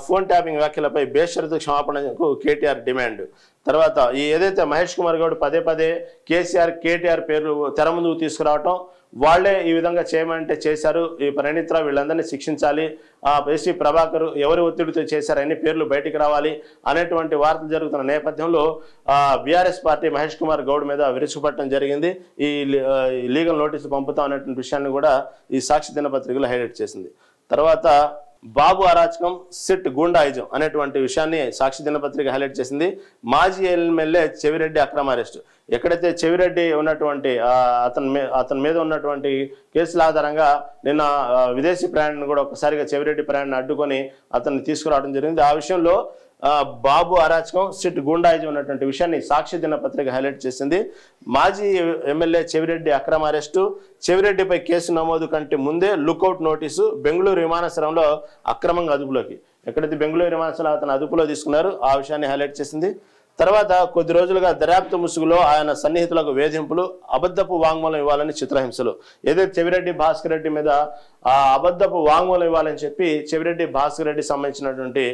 ఫోన్ ట్యాపింగ్ వ్యాఖ్యలపై బేషరతు క్షమాపణకు కేటీఆర్ డిమాండ్. తర్వాత ఏదైతే మహేష్ కుమార్ గౌడ్ పదే కేసీఆర్ కేటీఆర్ పేర్లు తెర ముందుకు తీసుకురావటం, వాళ్లే ఈ విధంగా చేయమంటే చేశారు, ఈ ప్రణీత్ రావు వీళ్ళందరినీ శిక్షించాలి, ఏసీ ప్రభాకర్ ఎవరి ఒత్తిడితో చేశారు అన్ని పేర్లు బయటికి రావాలి అనేటువంటి వార్తలు జరుగుతున్న నేపథ్యంలో బీఆర్ఎస్ పార్టీ మహేష్ కుమార్ గౌడ్ మీద విరుచుకుపట్టడం జరిగింది. ఈ లీగల్ నోటీసు పంపుతాం అనేటువంటి విషయాన్ని కూడా ఈ సాక్షి దినపత్రికలో హైలైట్ చేసింది. తర్వాత బాబు అరాచకం, సిట్ గూండాయిజం అనేటువంటి విషయాన్ని సాక్షి దినపత్రిక హైలైట్ చేసింది. మాజీ ఎమ్మెల్యే చెవిరెడ్డి అక్రమ అరెస్టు. ఎక్కడైతే చెవిరెడ్డి ఉన్నటువంటి అతని మీద ఉన్నటువంటి కేసుల ఆధారంగా నిన్న విదేశీ ప్రయాణాన్ని కూడా ఒక్కసారిగా చెవిరెడ్డి ప్రయాణాన్ని అడ్డుకొని అతన్ని తీసుకురావడం జరిగింది. ఆ విషయంలో బాబు అరాచకం, సిట్ గూండాయిజం ఉన్నటువంటి విషయాన్ని సాక్షి దినపత్రిక హైలైట్ చేసింది. మాజీ ఎమ్మెల్యే చెవిరెడ్డి అక్రమ అరెస్టు, చెవిరెడ్డిపై కేసు నమోదు కంటే ముందే లుకౌట్ నోటీసు, బెంగళూరు విమానాశ్రయంలో అక్రమంగా అదుపులోకి. ఎక్కడైతే బెంగళూరు విమానాశ్రయంలో అతను అదుపులో తీసుకున్నారు ఆ విషయాన్ని హైలైట్ చేసింది. తర్వాత కొద్ది రోజులుగా దర్యాప్తు ముసుగులో ఆయన సన్నిహితులకు వేధింపులు, అబద్ధపు వాంగ్మూలం ఇవ్వాలని చిత్రహింసలు. ఏదైతే చెవిరెడ్డి భాస్కర్ రెడ్డి మీద అబద్ధపు వాంగ్మూలం ఇవ్వాలని చెప్పి చెవిరెడ్డి భాస్కర్ రెడ్డి సంబంధించినటువంటి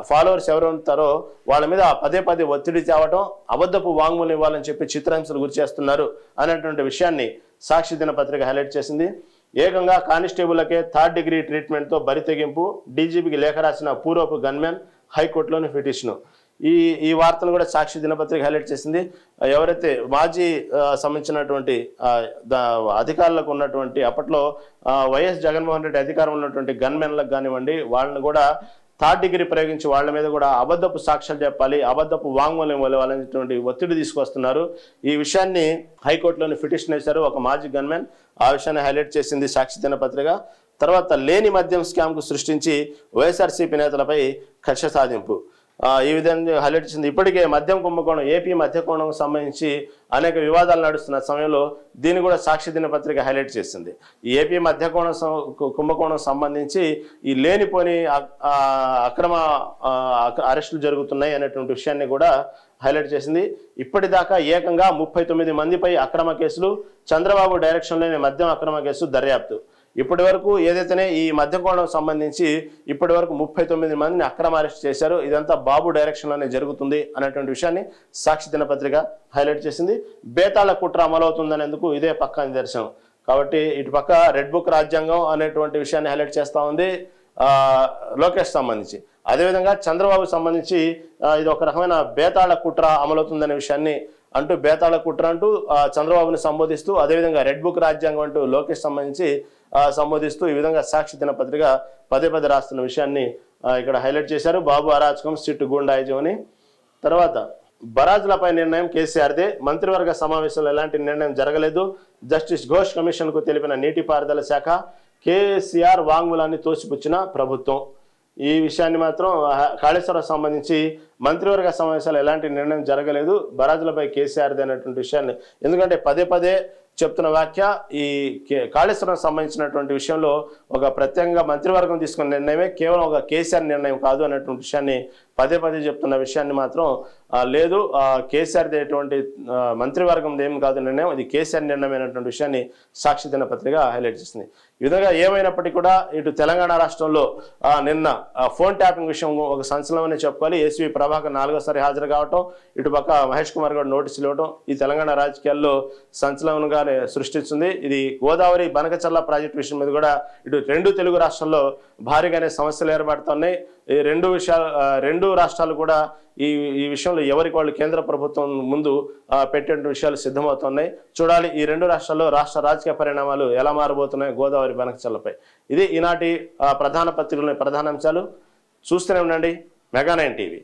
ఫాలోవర్స్ ఎవరు ఉంటారో వాళ్ళ మీద పదే ఒత్తిడి తేవటం, అబద్ధపు వాంగ్మూలం ఇవ్వాలని చెప్పి చిత్రహింసలు గురి చేస్తున్నారు అనేటువంటి విషయాన్ని సాక్షి దినపత్రిక హైలైట్ చేసింది. ఏకంగా కానిస్టేబుల్లకే 3rd డిగ్రీ ట్రీట్మెంట్తో బరి తెగింపు, డీజీపీకి లేఖ రాసిన పూర్వపు గన్మెన్, హైకోర్టులోని పిటిషను. ఈ వార్తను కూడా సాక్షి దినపత్రిక హైలైట్ చేసింది. ఎవరైతే మాజీ సంబంధించినటువంటి అధికారులకు ఉన్నటువంటి అప్పట్లో వైఎస్ జగన్మోహన్ రెడ్డి అధికారం ఉన్నటువంటి గన్మెన్లకు కానివ్వండి, వాళ్ళని కూడా థర్డ్ డిగ్రీ ప్రయోగించి వాళ్ళ మీద కూడా అబద్ధపు సాక్ష్యాలు చెప్పాలి, అబద్ధపు వాంగ్మూలం ఇవ్వాలనేటువంటి ఒత్తిడి తీసుకొస్తున్నారు. ఈ విషయాన్ని హైకోర్టులోని పిటిషన్ వేశారు ఒక మాజీ గన్మెన్. ఆ విషయాన్ని హైలైట్ చేసింది సాక్షి దినపత్రిక. తర్వాత లేని మద్యం స్కామ్కు సృష్టించి వైఎస్ఆర్సీపీ నేతలపై కక్ష సాధింపు, ఈ విధంగా హైలైట్ చేసింది. ఇప్పటికే మద్యం కుంభకోణం, ఏపీ మద్య కోణంకు సంబంధించి అనేక వివాదాలు నడుస్తున్న సమయంలో దీన్ని కూడా సాక్షి దినపత్రిక హైలైట్ చేసింది. ఈ ఏపీ మద్య కుంభకోణం సంబంధించి ఈ లేనిపోని అక్రమ అరెస్టులు జరుగుతున్నాయి అనేటువంటి విషయాన్ని కూడా హైలైట్ చేసింది. ఇప్పటిదాకా ఏకంగా 39 మందిపై అక్రమ కేసులు, చంద్రబాబు డైరెక్షన్లోని మద్యం అక్రమ కేసు దర్యాప్తు. ఇప్పటి వరకు ఏదైతేనే ఈ మద్యకోణం సంబంధించి ఇప్పటి వరకు 39 మందిని అక్రమ అరెస్ట్ చేశారు. ఇదంతా బాబు డైరెక్షన్లోనే జరుగుతుంది అనేటువంటి విషయాన్ని సాక్షి దినపత్రిక హైలైట్ చేసింది. బేతాళ కుట్ర అమలవుతుందనేందుకు ఇదే పక్కా నిదర్శనం. కాబట్టి ఇటు పక్క రెడ్ బుక్ రాజ్యాంగం అనేటువంటి విషయాన్ని హైలైట్ చేస్తూ ఉంది లోకేష్ సంబంధించి. అదేవిధంగా చంద్రబాబు సంబంధించి ఇది ఒక రకమైన బేతాళ కుట్ర అమలవుతుందనే విషయాన్ని అంటూ, బేతాళ కుట్ర అంటూ చంద్రబాబుని సంబోధిస్తూ, అదేవిధంగా రెడ్ బుక్ రాజ్యాంగం అంటూ లోకేష్ సంబంధించి సంబోధిస్తూ ఈ విధంగా సాక్షి దినపత్రిక పదే రాస్తున్న విషయాన్ని ఇక్కడ హైలైట్ చేశారు. బాబు అరాచకం, సిట్టు గుండాయిజం అని. తర్వాత బరాజులపై నిర్ణయం కేసీఆర్దే, మంత్రివర్గ సమావేశంలో ఎలాంటి నిర్ణయం జరగలేదు, జస్టిస్ ఘోష్ కమిషన్కు తెలిపిన నీటిపారుదల శాఖ, కేసీఆర్ వాంగ్మూలాన్ని తోసిపుచ్చిన ప్రభుత్వం. ఈ విషయాన్ని మాత్రం కాళేశ్వరం సంబంధించి మంత్రివర్గ సమావేశాలు ఎలాంటి నిర్ణయం జరగలేదు, బరాజులపై కేసీఆర్దే అనేటువంటి విషయాన్ని, ఎందుకంటే పదే చెప్తున్న వ్యాఖ్య ఈ కాళేశ్వరం సంబంధించినటువంటి విషయంలో ఒక ప్రత్యేకంగా మంత్రివర్గం తీసుకున్న నిర్ణయమే, కేవలం ఒక కేసీఆర్ నిర్ణయం కాదు అనేటువంటి విషయాన్ని పదే చెప్తున్న విషయాన్ని మాత్రం లేదు, కేసీఆర్ది ఎటువంటి మంత్రివర్గం ఏం కాదు నిర్ణయం, అది కేసీఆర్ నిర్ణయం అనేటువంటి విషయాన్ని సాక్షి దినపత్రిక హైలైట్ చేసింది. ఈ విధంగా ఏమైనప్పటికీ కూడా ఇటు తెలంగాణ రాష్ట్రంలో నిన్న ఫోన్ ట్యాపింగ్ విషయం ఒక సంచలనమని చెప్పుకోవాలి. ఏసీబీ ప్రభాకర్ 4వ సారి హాజరు కావటం, ఇటు పక్క మహేష్ కుమార్ గారు నోటీసులు ఇవ్వడం ఈ తెలంగాణ రాజకీయాల్లో సంచలనంగా సృష్టిస్తుంది. ఇది గోదావరి బనకచర్ల ప్రాజెక్టు విషయం మీద కూడా ఇటు 2 తెలుగు రాష్ట్రాల్లో భారీగానే సమస్యలు ఏర్పడుతున్నాయి. ఈ రెండు రాష్ట్రాలు కూడా ఈ విషయంలో ఎవరికి వాళ్ళు కేంద్ర ప్రభుత్వం ముందు పెట్టే విషయాలు సిద్ధమవుతున్నాయి. చూడాలి ఈ 2 రాష్ట్రాల్లో రాష్ట్ర రాజకీయ పరిణామాలు ఎలా మారబోతున్నాయి గోదావరి బనకచర్లపై. ఇది ఈనాటి ప్రధాన పత్రికలోని ప్రధాన అంశాలు. చూస్తూనే ఉండండి మెగా 9 టీవీ.